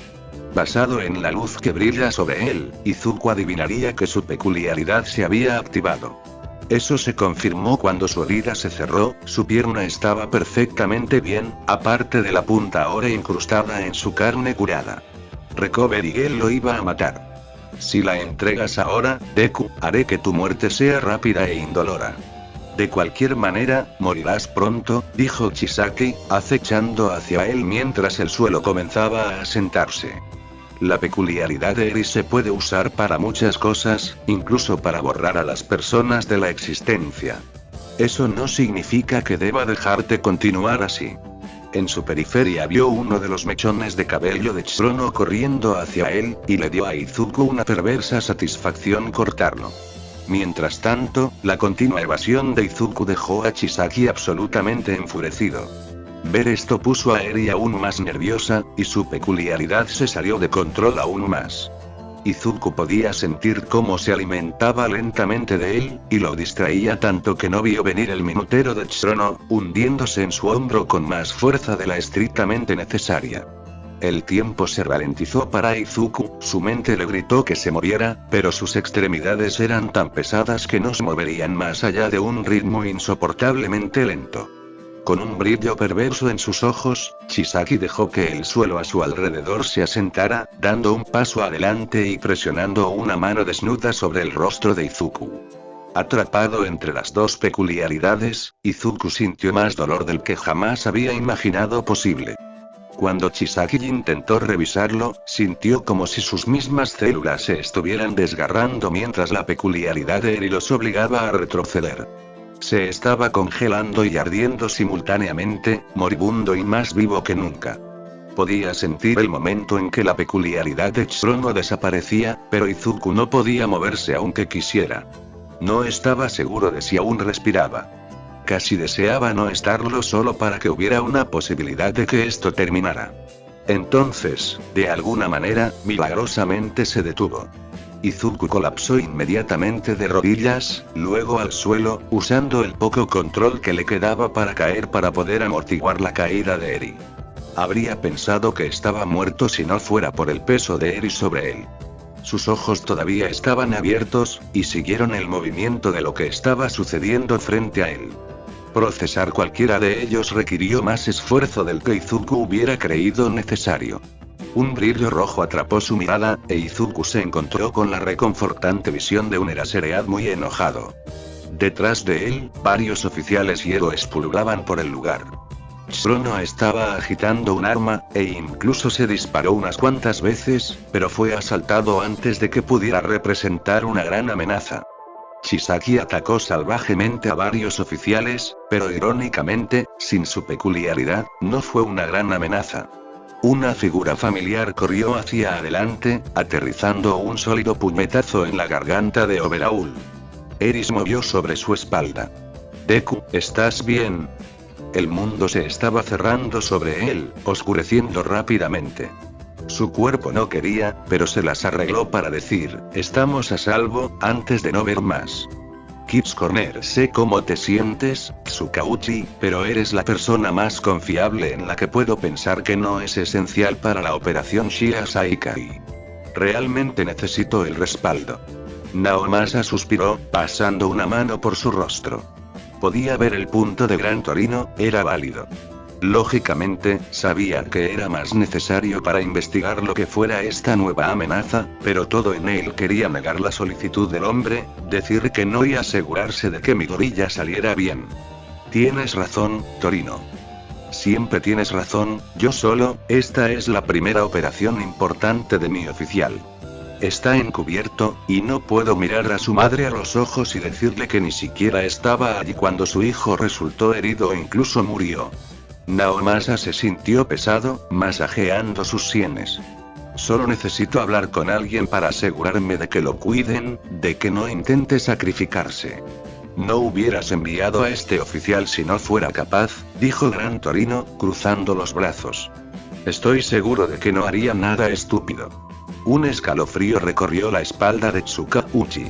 Speaker 2: Basado en la luz que brilla sobre él, Izuku adivinaría que su peculiaridad se había activado. Eso se confirmó cuando su herida se cerró, su pierna estaba perfectamente bien, aparte de la punta ahora incrustada en su carne curada. Recover y él lo iba a matar. Si la entregas ahora, Deku, haré que tu muerte sea rápida e indolora. De cualquier manera, morirás pronto, dijo Chisaki, acechando hacia él mientras el suelo comenzaba a asentarse. La peculiaridad de Eri se puede usar para muchas cosas, incluso para borrar a las personas de la existencia. Eso no significa que deba dejarte continuar así. En su periferia vio uno de los mechones de cabello de Chirono corriendo hacia él, y le dio a Izuku una perversa satisfacción cortarlo. Mientras tanto, la continua evasión de Izuku dejó a Chisaki absolutamente enfurecido. Ver esto puso a Eri aún más nerviosa, y su peculiaridad se salió de control aún más. Izuku podía sentir cómo se alimentaba lentamente de él, y lo distraía tanto que no vio venir el minutero de Chirono, hundiéndose en su hombro con más fuerza de la estrictamente necesaria. El tiempo se ralentizó para Izuku, su mente le gritó que se moviera, pero sus extremidades eran tan pesadas que no se moverían más allá de un ritmo insoportablemente lento. Con un brillo perverso en sus ojos, Chisaki dejó que el suelo a su alrededor se asentara, dando un paso adelante y presionando una mano desnuda sobre el rostro de Izuku. Atrapado entre las dos peculiaridades, Izuku sintió más dolor del que jamás había imaginado posible. Cuando Chisaki intentó revisarlo, sintió como si sus mismas células se estuvieran desgarrando mientras la peculiaridad de Eri los obligaba a retroceder. Se estaba congelando y ardiendo simultáneamente, moribundo y más vivo que nunca. Podía sentir el momento en que la peculiaridad de Chirono desaparecía, pero Izuku no podía moverse aunque quisiera. No estaba seguro de si aún respiraba. Casi deseaba no estarlo solo para que hubiera una posibilidad de que esto terminara. Entonces, de alguna manera, milagrosamente se detuvo. Izuku colapsó inmediatamente de rodillas, luego al suelo, usando el poco control que le quedaba para caer para poder amortiguar la caída de Eri. Habría pensado que estaba muerto si no fuera por el peso de Eri sobre él. Sus ojos todavía estaban abiertos, y siguieron el movimiento de lo que estaba sucediendo frente a él. Procesar cualquiera de ellos requirió más esfuerzo del que Izuku hubiera creído necesario. Un brillo rojo atrapó su mirada, e Izuku se encontró con la reconfortante visión de un Eraserhead muy enojado. Detrás de él, varios oficiales y héroes pululaban por el lugar. Chrono estaba agitando un arma, e incluso se disparó unas cuantas veces, pero fue asaltado antes de que pudiera representar una gran amenaza. Chisaki atacó salvajemente a varios oficiales, pero irónicamente, sin su peculiaridad, no fue una gran amenaza. Una figura familiar corrió hacia adelante, aterrizando un sólido puñetazo en la garganta de Overhaul. Eris movió sobre su espalda. Deku, ¿estás bien? El mundo se estaba cerrando sobre él, oscureciendo rápidamente. Su cuerpo no quería, pero se las arregló para decir, estamos a salvo, antes de no ver más. Kids Corner, sé cómo te sientes, Tsukauchi, pero eres la persona más confiable en la que puedo pensar que no es esencial para la operación Shia Saikai. Realmente necesito el respaldo. Naomasa suspiró, pasando una mano por su rostro. Podía ver el punto de Gran Torino, era válido. Lógicamente, sabía que era más necesario para investigar lo que fuera esta nueva amenaza, pero todo en él quería negar la solicitud del hombre, decir que no y asegurarse de que Midoriya saliera bien. Tienes razón, Torino. Siempre tienes razón, yo solo, esta es la primera operación importante de mi oficial. Está encubierto, y no puedo mirar a su madre a los ojos y decirle que ni siquiera estaba allí cuando su hijo resultó herido o incluso murió. Naomasa se sintió pesado, masajeando sus sienes. Solo necesito hablar con alguien para asegurarme de que lo cuiden, de que no intente sacrificarse. No hubieras enviado a este oficial si no fuera capaz, dijo Gran Torino, cruzando los brazos. Estoy seguro de que no haría nada estúpido. Un escalofrío recorrió la espalda de Tsukauchi.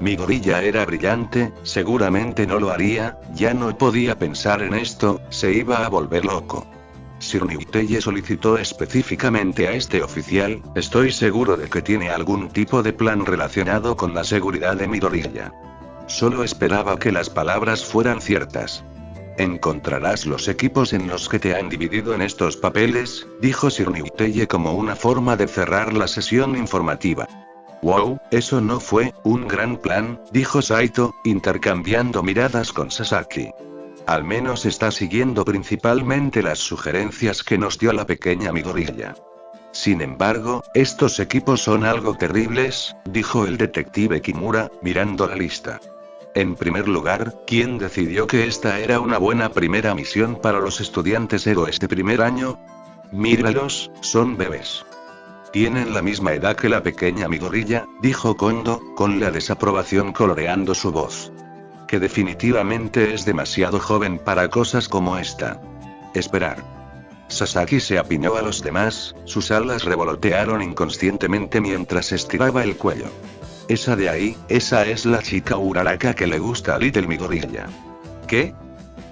Speaker 2: Midoriya era brillante, seguramente no lo haría, ya no podía pensar en esto, se iba a volver loco. Sir Niuteye solicitó específicamente a este oficial, estoy seguro de que tiene algún tipo de plan relacionado con la seguridad de Midoriya. Solo esperaba que las palabras fueran ciertas. Encontrarás los equipos en los que te han dividido en estos papeles, dijo Sir Niuteye como una forma de cerrar la sesión informativa. Wow, eso no fue un gran plan, dijo Saito, intercambiando miradas con Sasaki. Al menos está siguiendo principalmente las sugerencias que nos dio la pequeña Midoriya. Sin embargo, estos equipos son algo terribles, dijo el detective Kimura, mirando la lista. En primer lugar, ¿quién decidió que esta era una buena primera misión para los estudiantes héroes de primer año? Míralos, son bebés. Tienen la misma edad que la pequeña Midoriya, dijo Kondo, con la desaprobación coloreando su voz. Que definitivamente es demasiado joven para cosas como esta. Esperar. Sasaki se apiñó a los demás, sus alas revolotearon inconscientemente mientras estiraba el cuello. Esa de ahí, esa es la chica Uraraka que le gusta a Little Midoriya. ¿Qué?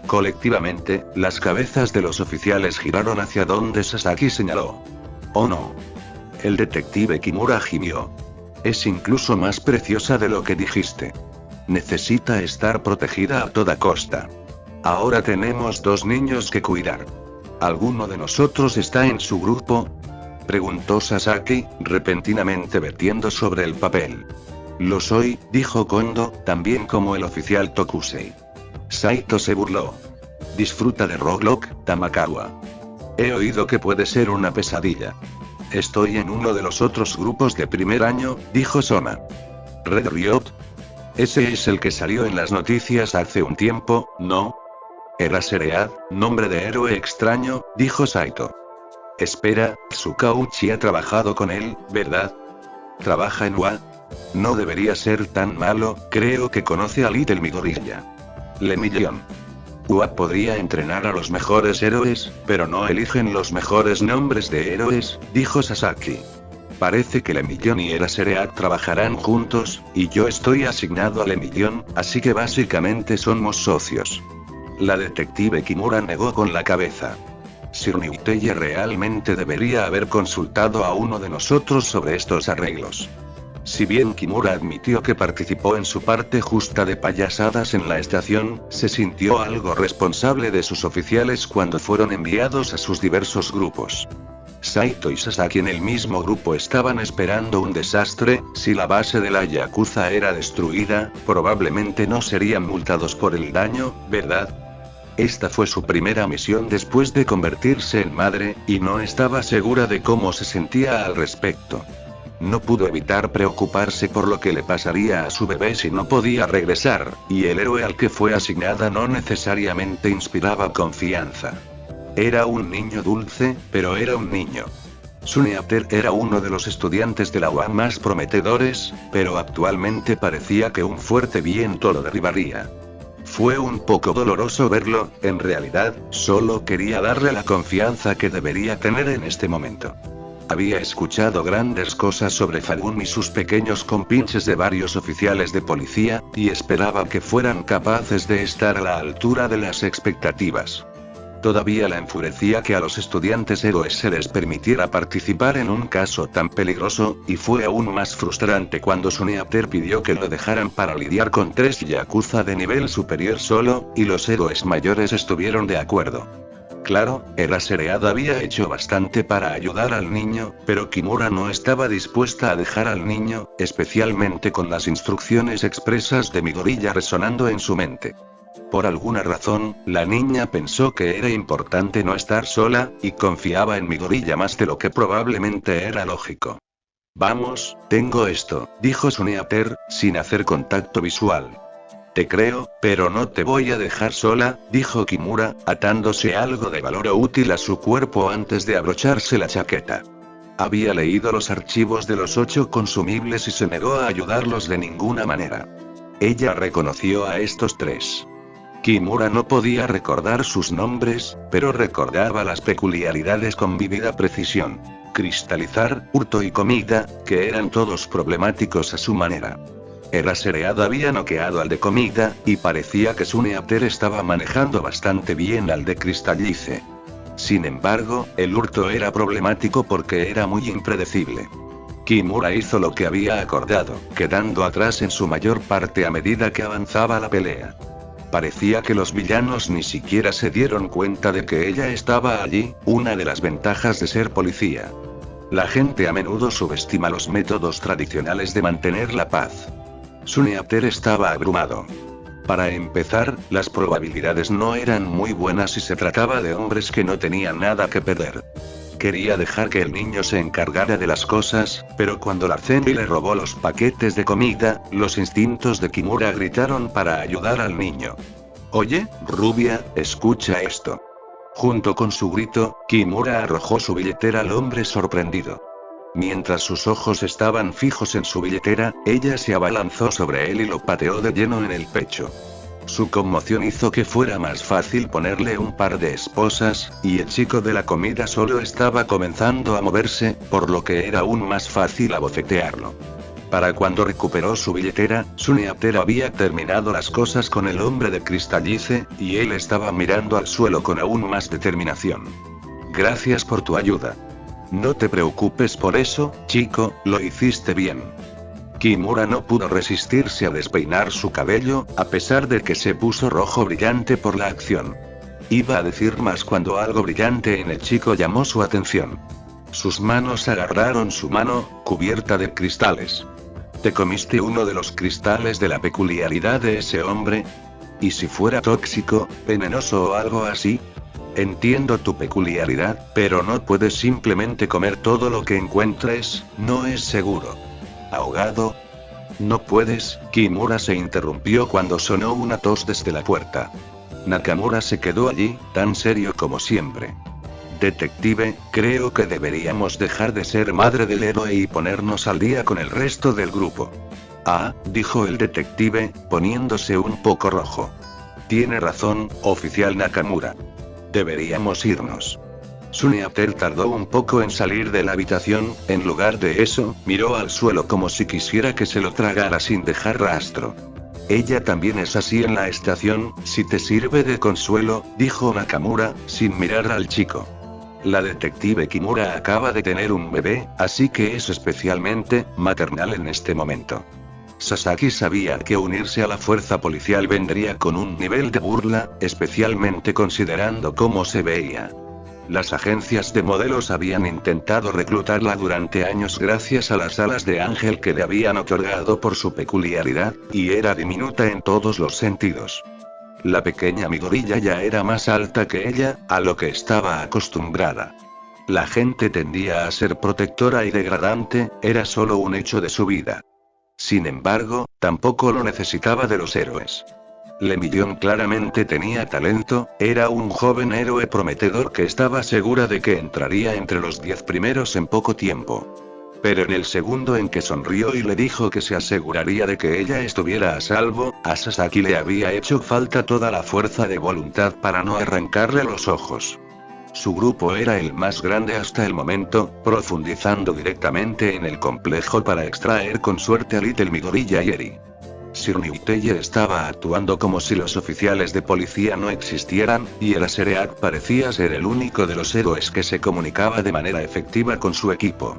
Speaker 2: Colectivamente, las cabezas de los oficiales giraron hacia donde Sasaki señaló. Oh no. El detective Kimura gimió. Es incluso más preciosa de lo que dijiste. Necesita estar protegida a toda costa. Ahora tenemos 2 niños que cuidar. ¿Alguno de nosotros está en su grupo? Preguntó Sasaki, repentinamente vertiendo sobre el papel. Lo soy, dijo Kondo, también como el oficial Tokusei. Saito se burló. Disfruta de Rocklock, Tamakawa. He oído que puede ser una pesadilla. Estoy en uno de los otros grupos de primer año, dijo Soma. Red Riot. Ese es el que salió en las noticias hace un tiempo, ¿no? Eraserhead, nombre de héroe extraño, dijo Saito. Espera, Tsukauchi ha trabajado con él, ¿verdad? ¿Trabaja en WA? No debería ser tan malo, creo que conoce a Little Midoriya. Le Million. UA podría entrenar a los mejores héroes, pero no eligen los mejores nombres de héroes, dijo Sasaki. Parece que Lemillón y Eraserhead trabajarán juntos, y yo estoy asignado a Lemillón, así que básicamente somos socios. La detective Kimura negó con la cabeza. Sir Newteye realmente debería haber consultado a uno de nosotros sobre estos arreglos. Si bien Kimura admitió que participó en su parte justa de payasadas en la estación, se sintió algo responsable de sus oficiales cuando fueron enviados a sus diversos grupos. Saito y Sasaki en el mismo grupo estaban esperando un desastre. Si la base de la Yakuza era destruida, probablemente no serían multados por el daño, ¿verdad? Esta fue su primera misión después de convertirse en madre, y no estaba segura de cómo se sentía al respecto. No pudo evitar preocuparse por lo que le pasaría a su bebé si no podía regresar, y el héroe al que fue asignada no necesariamente inspiraba confianza. Era un niño dulce, pero era un niño. Suneater era uno de los estudiantes de la UAM más prometedores, pero actualmente parecía que un fuerte viento lo derribaría. Fue un poco doloroso verlo. En realidad, solo quería darle la confianza que debería tener en este momento. Había escuchado grandes cosas sobre Fagún y sus pequeños compinches de varios oficiales de policía, y esperaba que fueran capaces de estar a la altura de las expectativas. Todavía la enfurecía que a los estudiantes héroes se les permitiera participar en un caso tan peligroso, y fue aún más frustrante cuando Suneater pidió que lo dejaran para lidiar con 3 Yakuza de nivel superior solo, y los héroes mayores estuvieron de acuerdo. Claro, Eraserhead había hecho bastante para ayudar al niño, pero Kimura no estaba dispuesta a dejar al niño, especialmente con las instrucciones expresas de Midoriya resonando en su mente. Por alguna razón, la niña pensó que era importante no estar sola, y confiaba en Midoriya más de lo que probablemente era lógico. Vamos, tengo esto, dijo Suneater, sin hacer contacto visual. Te creo, pero no te voy a dejar sola, dijo Kimura, atándose algo de valor o útil a su cuerpo antes de abrocharse la chaqueta. Había leído los archivos de los 8 consumibles y se negó a ayudarlos de ninguna manera. Ella reconoció a estos 3. Kimura no podía recordar sus nombres, pero recordaba las peculiaridades con vívida precisión. Cristalizar, hurto y comida, que eran todos problemáticos a su manera. Eraserhead había noqueado al de comida, y parecía que Suneater estaba manejando bastante bien al de Crystallize. Sin embargo, el hurto era problemático porque era muy impredecible. Kimura hizo lo que había acordado, quedando atrás en su mayor parte a medida que avanzaba la pelea. Parecía que los villanos ni siquiera se dieron cuenta de que ella estaba allí, una de las ventajas de ser policía. La gente a menudo subestima los métodos tradicionales de mantener la paz. Suneater estaba abrumado. Para empezar, las probabilidades no eran muy buenas y se trataba de hombres que no tenían nada que perder. Quería dejar que el niño se encargara de las cosas, pero cuando la Zemi le robó los paquetes de comida, los instintos de Kimura gritaron para ayudar al niño. Oye, rubia, escucha esto. Junto con su grito, Kimura arrojó su billetera al hombre sorprendido. Mientras sus ojos estaban fijos en su billetera, ella se abalanzó sobre él y lo pateó de lleno en el pecho. Su conmoción hizo que fuera más fácil ponerle un par de esposas, y el chico de la comida solo estaba comenzando a moverse, por lo que era aún más fácil abofetearlo. Para cuando recuperó su billetera, Suneater había terminado las cosas con el hombre de Crystallize, y él estaba mirando al suelo con aún más determinación. Gracias por tu ayuda. No te preocupes por eso, chico, lo hiciste bien. Kimura no pudo resistirse a despeinar su cabello, a pesar de que se puso rojo brillante por la acción. Iba a decir más cuando algo brillante en el chico llamó su atención. Sus manos agarraron su mano, cubierta de cristales. ¿Te comiste uno de los cristales de la peculiaridad de ese hombre? ¿Y si fuera tóxico, venenoso o algo así? Entiendo tu peculiaridad, pero no puedes simplemente comer todo lo que encuentres, no es seguro. ¿Ahogado? No puedes. Kimura se interrumpió cuando sonó una tos desde la puerta. Nakamura se quedó allí, tan serio como siempre. Detective, creo que deberíamos dejar de ser madre del héroe y ponernos al día con el resto del grupo. Ah, dijo el detective, poniéndose un poco rojo. Tiene razón, oficial Nakamura. Deberíamos irnos. Suniater tardó un poco en salir de la habitación, en lugar de eso, miró al suelo como si quisiera que se lo tragara sin dejar rastro. Ella también es así en la estación, si te sirve de consuelo, dijo Nakamura, sin mirar al chico. La detective Kimura acaba de tener un bebé, así que es especialmente maternal en este momento. Sasaki sabía que unirse a la fuerza policial vendría con un nivel de burla, especialmente considerando cómo se veía. Las agencias de modelos habían intentado reclutarla durante años gracias a las alas de ángel que le habían otorgado por su peculiaridad, y era diminuta en todos los sentidos. La pequeña Midoriya ya era más alta que ella, a lo que estaba acostumbrada. La gente tendía a ser protectora y degradante, era solo un hecho de su vida. Sin embargo, tampoco lo necesitaba de los héroes. Lemillion claramente tenía talento, era un joven héroe prometedor que estaba segura de que entraría entre los 10 primeros en poco tiempo. Pero en el segundo en que sonrió y le dijo que se aseguraría de que ella estuviera a salvo, a Sasaki le había hecho falta toda la fuerza de voluntad para no arrancarle los ojos. Su grupo era el más grande hasta el momento, profundizando directamente en el complejo para extraer con suerte a Little Midoriya y Eri. Sir Newteller estaba actuando como si los oficiales de policía no existieran, y el Asereat parecía ser el único de los héroes que se comunicaba de manera efectiva con su equipo.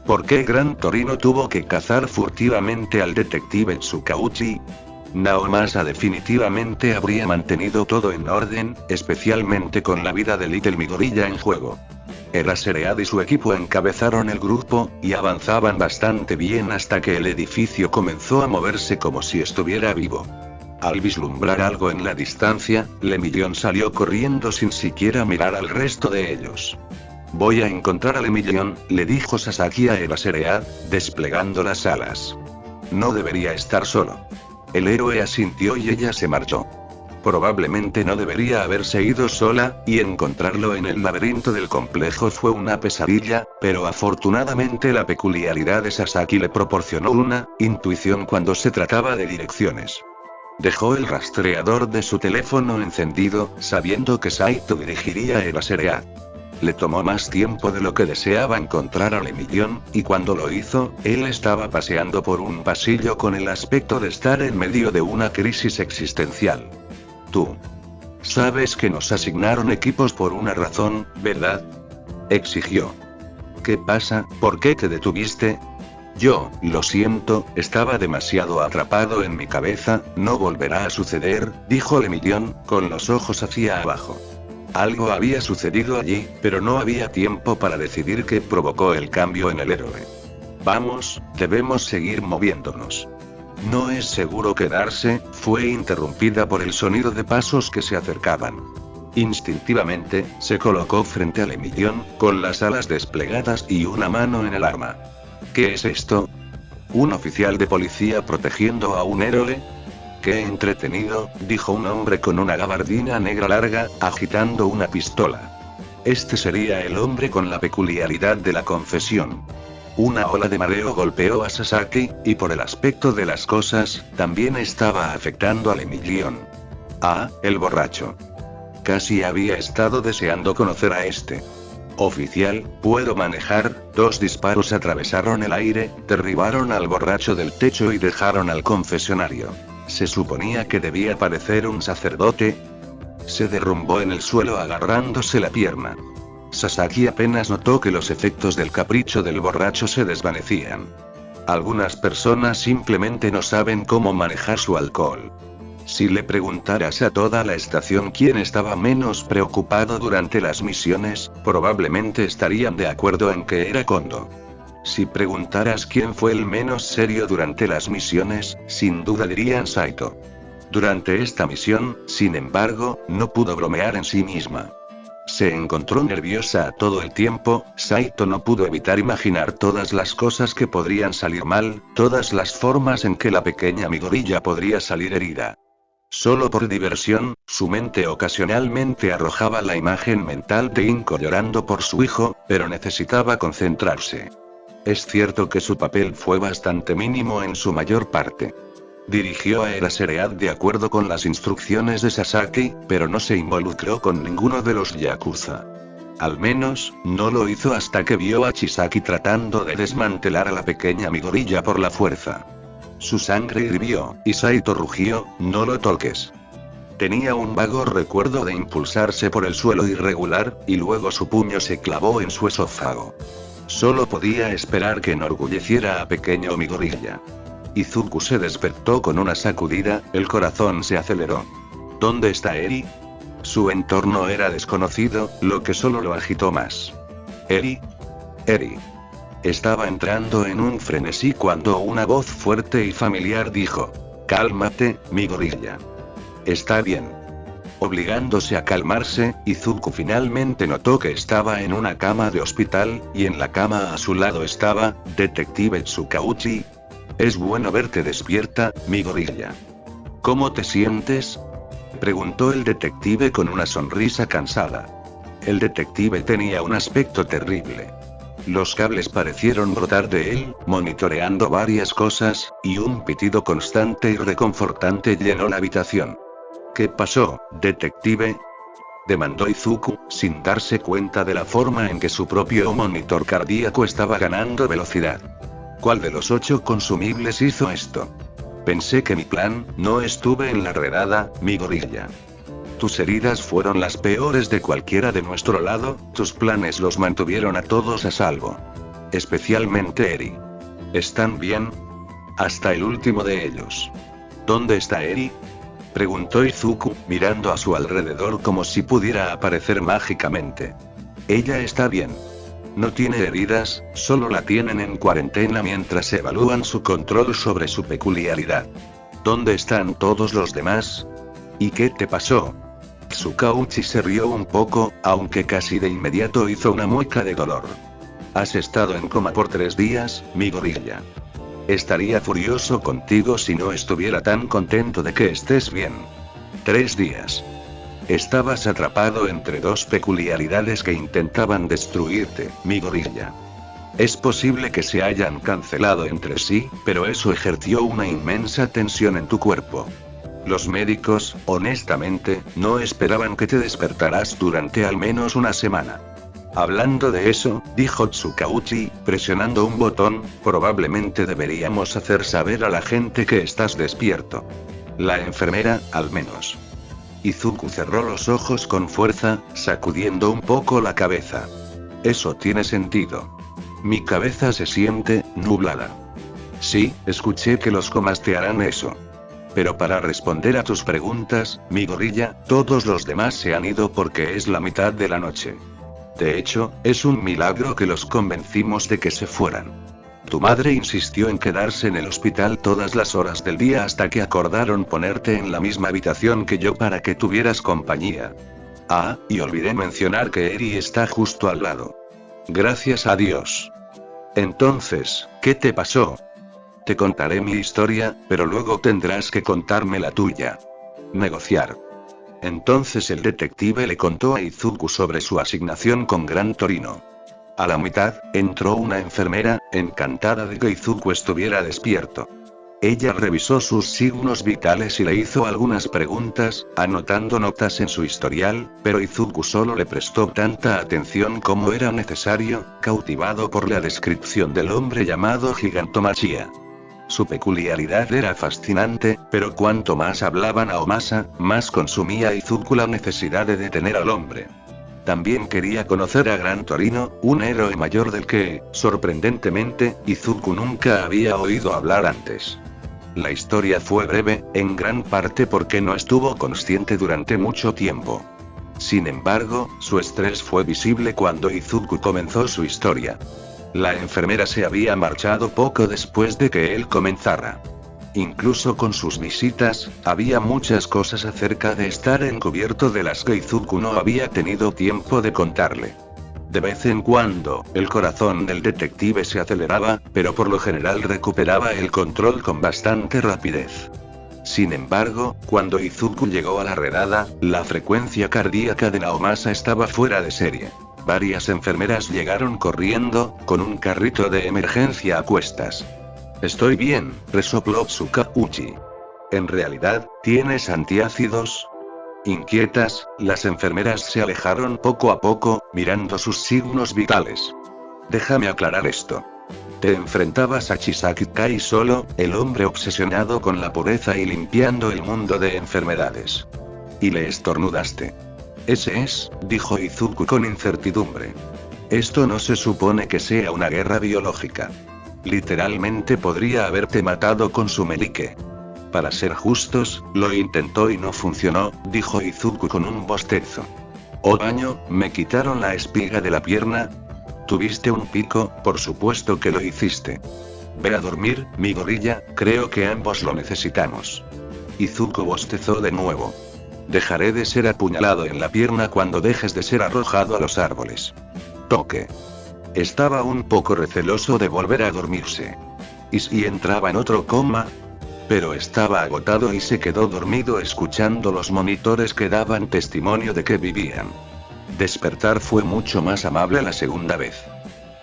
Speaker 2: ¿Por qué Gran Torino tuvo que cazar furtivamente al detective Tsukauchi? Naomasa definitivamente habría mantenido todo en orden, especialmente con la vida de Little Midoriya en juego. Eraseread y su equipo encabezaron el grupo, y avanzaban bastante bien hasta que el edificio comenzó a moverse como si estuviera vivo. Al vislumbrar algo en la distancia, Lemillion salió corriendo sin siquiera mirar al resto de ellos. Voy a encontrar a Lemillion, le dijo Sasaki a Eraseread, desplegando las alas. No debería estar solo. El héroe asintió y ella se marchó. Probablemente no debería haberse ido sola, y encontrarlo en el laberinto del complejo fue una pesadilla, pero afortunadamente la peculiaridad de Sasaki le proporcionó una intuición cuando se trataba de direcciones. Dejó el rastreador de su teléfono encendido, sabiendo que Saito dirigiría a Eraseread. Le tomó más tiempo de lo que deseaba encontrar a Lemillion, y cuando lo hizo, él estaba paseando por un pasillo con el aspecto de estar en medio de una crisis existencial. Tú sabes que nos asignaron equipos por una razón, ¿verdad? Exigió. ¿Qué pasa? ¿Por qué te detuviste? Yo, lo siento, estaba demasiado atrapado en mi cabeza, no volverá a suceder, dijo Lemillion, con los ojos hacia abajo. Algo había sucedido allí, pero no había tiempo para decidir qué provocó el cambio en el héroe. Vamos, debemos seguir moviéndonos. No es seguro quedarse, fue interrumpida por el sonido de pasos que se acercaban. Instintivamente, se colocó frente a Lemillion, con las alas desplegadas y una mano en el arma. ¿Qué es esto? ¿Un oficial de policía protegiendo a un héroe? Qué entretenido, dijo un hombre con una gabardina negra larga, agitando una pistola. Este sería el hombre con la peculiaridad de la confesión. Una ola de mareo golpeó a Sasaki, y por el aspecto de las cosas, también estaba afectando a Lemillion. Ah, el borracho. Casi había estado deseando conocer a este. Oficial, puedo manejar. 2 disparos atravesaron el aire, derribaron al borracho del techo y dejaron al confesionario. Se suponía que debía parecer un sacerdote. Se derrumbó en el suelo agarrándose la pierna. Sasaki apenas notó que los efectos del capricho del borracho se desvanecían. Algunas personas simplemente no saben cómo manejar su alcohol. Si le preguntaras a toda la estación quién estaba menos preocupado durante las misiones, probablemente estarían de acuerdo en que era Kondo. Si preguntaras quién fue el menos serio durante las misiones, sin duda dirían Saito. Durante esta misión, sin embargo, no pudo bromear en sí misma. Se encontró nerviosa todo el tiempo. Saito no pudo evitar imaginar todas las cosas que podrían salir mal, todas las formas en que la pequeña Midoriya podría salir herida. Solo por diversión, su mente ocasionalmente arrojaba la imagen mental de Inko llorando por su hijo, pero necesitaba concentrarse. Es cierto que su papel fue bastante mínimo en su mayor parte. Dirigió a Eraseread de acuerdo con las instrucciones de Sasaki, pero no se involucró con ninguno de los Yakuza. Al menos, no lo hizo hasta que vio a Chisaki tratando de desmantelar a la pequeña Midoriya por la fuerza. Su sangre hirvió, y Saito rugió, no lo toques. Tenía un vago recuerdo de impulsarse por el suelo irregular, y luego su puño se clavó en su esófago. Solo podía esperar que enorgulleciera a pequeño Midoriya. Izuku se despertó con una sacudida, el corazón se aceleró. ¿Dónde está Eri? Su entorno era desconocido, lo que solo lo agitó más. ¿Eri? Eri. Estaba entrando en un frenesí cuando una voz fuerte y familiar dijo: «Cálmate, Midoriya. Está bien». Obligándose a calmarse, Izuku finalmente notó que estaba en una cama de hospital, y en la cama a su lado estaba, Detective Tsukauchi. «Es bueno verte despierta, Midoriya. ¿Cómo te sientes?», preguntó el detective con una sonrisa cansada. El detective tenía un aspecto terrible. Los cables parecieron brotar de él, monitoreando varias cosas, y un pitido constante y reconfortante llenó la habitación. «¿Qué pasó, detective?», demandó Izuku, sin darse cuenta de la forma en que su propio monitor cardíaco estaba ganando velocidad. «¿Cuál de los 8 consumibles hizo esto?». «Pensé que mi plan, no estuve en la redada, Midoriya. Tus heridas fueron las peores de cualquiera de nuestro lado, tus planes los mantuvieron a todos a salvo. Especialmente Eri. ¿Están bien?». «Hasta el último de ellos». «¿Dónde está Eri?», preguntó Izuku, mirando a su alrededor como si pudiera aparecer mágicamente. «Ella está bien. No tiene heridas, solo la tienen en cuarentena mientras evalúan su control sobre su peculiaridad». «¿Dónde están todos los demás? ¿Y qué te pasó?». Tsukauchi se rió un poco, aunque casi de inmediato hizo una mueca de dolor. «Has estado en coma por 3 días, Midoriya. Estaría furioso contigo si no estuviera tan contento de que estés bien. 3 días. Estabas atrapado entre 2 peculiaridades que intentaban destruirte, Midoriya. Es posible que se hayan cancelado entre sí, pero eso ejerció una inmensa tensión en tu cuerpo. Los médicos, honestamente, no esperaban que te despertaras durante al menos una semana». «Hablando de eso», dijo Tsukauchi, presionando un botón, «probablemente deberíamos hacer saber a la gente que estás despierto. La enfermera, al menos». Izuku cerró los ojos con fuerza, sacudiendo un poco la cabeza. «Eso tiene sentido. Mi cabeza se siente nublada. Sí, escuché que los comas te harán eso. Pero para responder a tus preguntas, Midoriya, todos los demás se han ido porque es la mitad de la noche. De hecho, es un milagro que los convencimos de que se fueran. Tu madre insistió en quedarse en el hospital todas las horas del día hasta que acordaron ponerte en la misma habitación que yo para que tuvieras compañía. Ah, y olvidé mencionar que Eri está justo al lado. Gracias a Dios. Entonces, ¿qué te pasó? Te contaré mi historia, pero luego tendrás que contarme la tuya. Negociar». Entonces el detective le contó a Izuku sobre su asignación con Gran Torino. A la mitad, entró una enfermera, encantada de que Izuku estuviera despierto. Ella revisó sus signos vitales y le hizo algunas preguntas, anotando notas en su historial, pero Izuku solo le prestó tanta atención como era necesario, cautivado por la descripción del hombre llamado Gigantomachia. Su peculiaridad era fascinante, pero cuanto más hablaban a Omasa, más consumía Izuku la necesidad de detener al hombre. También quería conocer a Gran Torino, un héroe mayor del que, sorprendentemente, Izuku nunca había oído hablar antes. La historia fue breve, en gran parte porque no estuvo consciente durante mucho tiempo. Sin embargo, su estrés fue visible cuando Izuku comenzó su historia. La enfermera se había marchado poco después de que él comenzara. Incluso con sus visitas, había muchas cosas acerca de estar encubierto de las que Izuku no había tenido tiempo de contarle. De vez en cuando, el corazón del detective se aceleraba, pero por lo general recuperaba el control con bastante rapidez. Sin embargo, cuando Izuku llegó a la redada, la frecuencia cardíaca de Naomasa estaba fuera de serie. Varias enfermeras llegaron corriendo, con un carrito de emergencia a cuestas. «Estoy bien», resopló Tsukauchi. «¿En realidad, tienes antiácidos?». Inquietas, las enfermeras se alejaron poco a poco, mirando sus signos vitales. Déjame aclarar esto. Te enfrentabas a Chisaki Kai solo, el hombre obsesionado con la pureza y limpiando el mundo de enfermedades. Y le estornudaste. Ese es, dijo Izuku con incertidumbre. Esto no se supone que sea una guerra biológica. Literalmente podría haberte matado con su meñique. Para ser justos, lo intentó y no funcionó, dijo Izuku con un bostezo. Oh baño, me quitaron la espiga de la pierna. ¿Tuviste un pico? Por supuesto que lo hiciste. Ve a dormir, mi gorilla, creo que ambos lo necesitamos. Izuku bostezó de nuevo. Dejaré de ser apuñalado en la pierna cuando dejes de ser arrojado a los árboles. Toque. Estaba un poco receloso de volver a dormirse. ¿Y si entraba en otro coma? Pero estaba agotado y se quedó dormido escuchando los monitores que daban testimonio de que vivían. Despertar fue mucho más amable la segunda vez.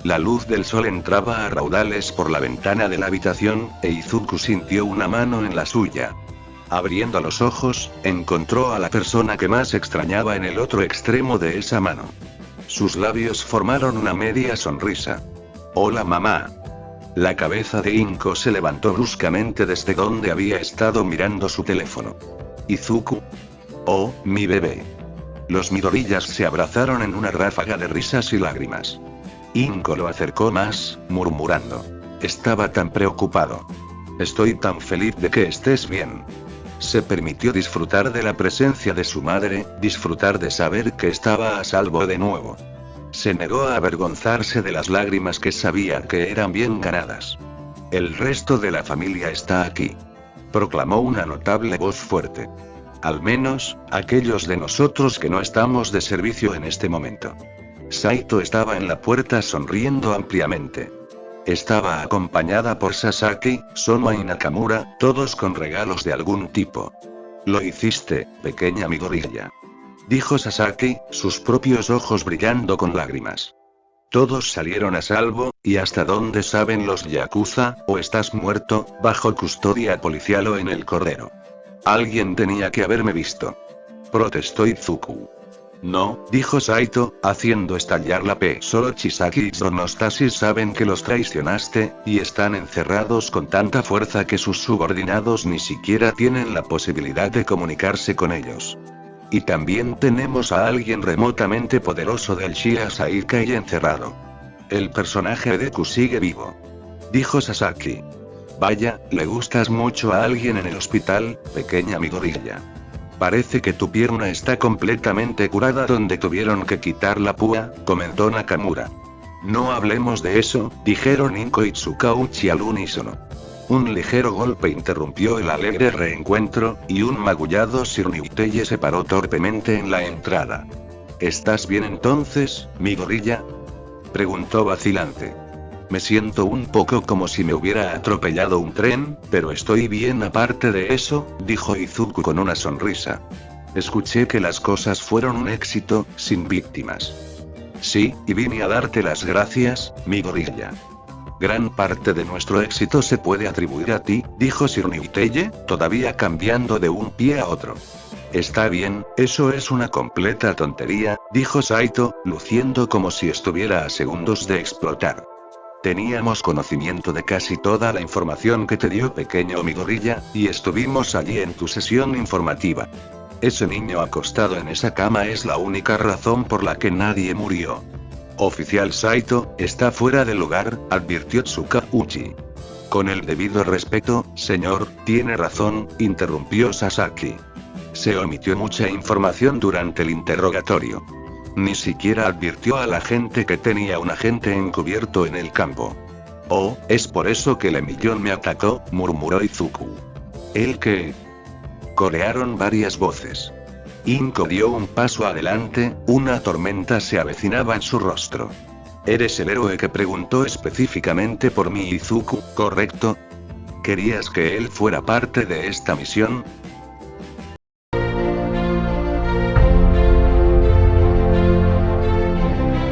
Speaker 2: La luz del sol entraba a raudales por la ventana de la habitación, e Izuku sintió una mano en la suya. Abriendo los ojos, encontró a la persona que más extrañaba en el otro extremo de esa mano. Sus labios formaron una media sonrisa. Hola mamá. La cabeza de Inko se levantó bruscamente desde donde había estado mirando su teléfono. Izuku. Oh, mi bebé. Los Midorillas se abrazaron en una ráfaga de risas y lágrimas. Inko lo acercó más, murmurando. Estaba tan preocupado. Estoy tan feliz de que estés bien. Se permitió disfrutar de la presencia de su madre, disfrutar de saber que estaba a salvo de nuevo. Se negó a avergonzarse de las lágrimas que sabía que eran bien ganadas. El resto de la familia está aquí. Proclamó una notable voz fuerte. Al menos, aquellos de nosotros que no estamos de servicio en este momento. Saito estaba en la puerta sonriendo ampliamente. Estaba acompañada por Sasaki, Soma y Nakamura, todos con regalos de algún tipo. Lo hiciste, pequeña Midoriya. Dijo Sasaki, sus propios ojos brillando con lágrimas. Todos salieron a salvo, y hasta dónde saben los Yakuza, o estás muerto, bajo custodia policial o en el cordero. Alguien tenía que haberme visto. Protestó Izuku. No, dijo Saito, haciendo estallar la P. Solo Chisaki y Sonostasis saben que los traicionaste, y están encerrados con tanta fuerza que sus subordinados ni siquiera tienen la posibilidad de comunicarse con ellos. Y también tenemos a alguien remotamente poderoso del Shia Saikai encerrado. El personaje de Deku sigue vivo. Dijo Sasaki. Vaya, le gustas mucho a alguien en el hospital, pequeña Midoriya. Parece que tu pierna está completamente curada donde tuvieron que quitar la púa, comentó Nakamura. No hablemos de eso, dijeron Inko y Tsukauchi al unísono. Un ligero golpe interrumpió el alegre reencuentro, y un magullado Sirniuteye se paró torpemente en la entrada. ¿Estás bien entonces, Midoriya? Preguntó vacilante. Me siento un poco como si me hubiera atropellado un tren, pero estoy bien aparte de eso, dijo Izuku con una sonrisa. Escuché que las cosas fueron un éxito, sin víctimas. Sí, y vine a darte las gracias, Midoriya. Gran parte de nuestro éxito se puede atribuir a ti, dijo Sirniuteye, todavía cambiando de un pie a otro. Está bien, eso es una completa tontería, dijo Saito, luciendo como si estuviera a segundos de explotar. Teníamos conocimiento de casi toda la información que te dio pequeño Midoriya, y estuvimos allí en tu sesión informativa. Ese niño acostado en esa cama es la única razón por la que nadie murió. Oficial Saito, está fuera de lugar, advirtió Tsukauchi. Con el debido respeto, señor, tiene razón, interrumpió Sasaki. Se omitió mucha información durante el interrogatorio. Ni siquiera advirtió a la gente que tenía un agente encubierto en el campo. Oh, es por eso que el Emillón me atacó, murmuró Izuku. ¿El qué? Corearon varias voces. Inko dio un paso adelante, una tormenta se avecinaba en su rostro. ¿Eres el héroe que preguntó específicamente por mí, Izuku, correcto? ¿Querías que él fuera parte de esta misión?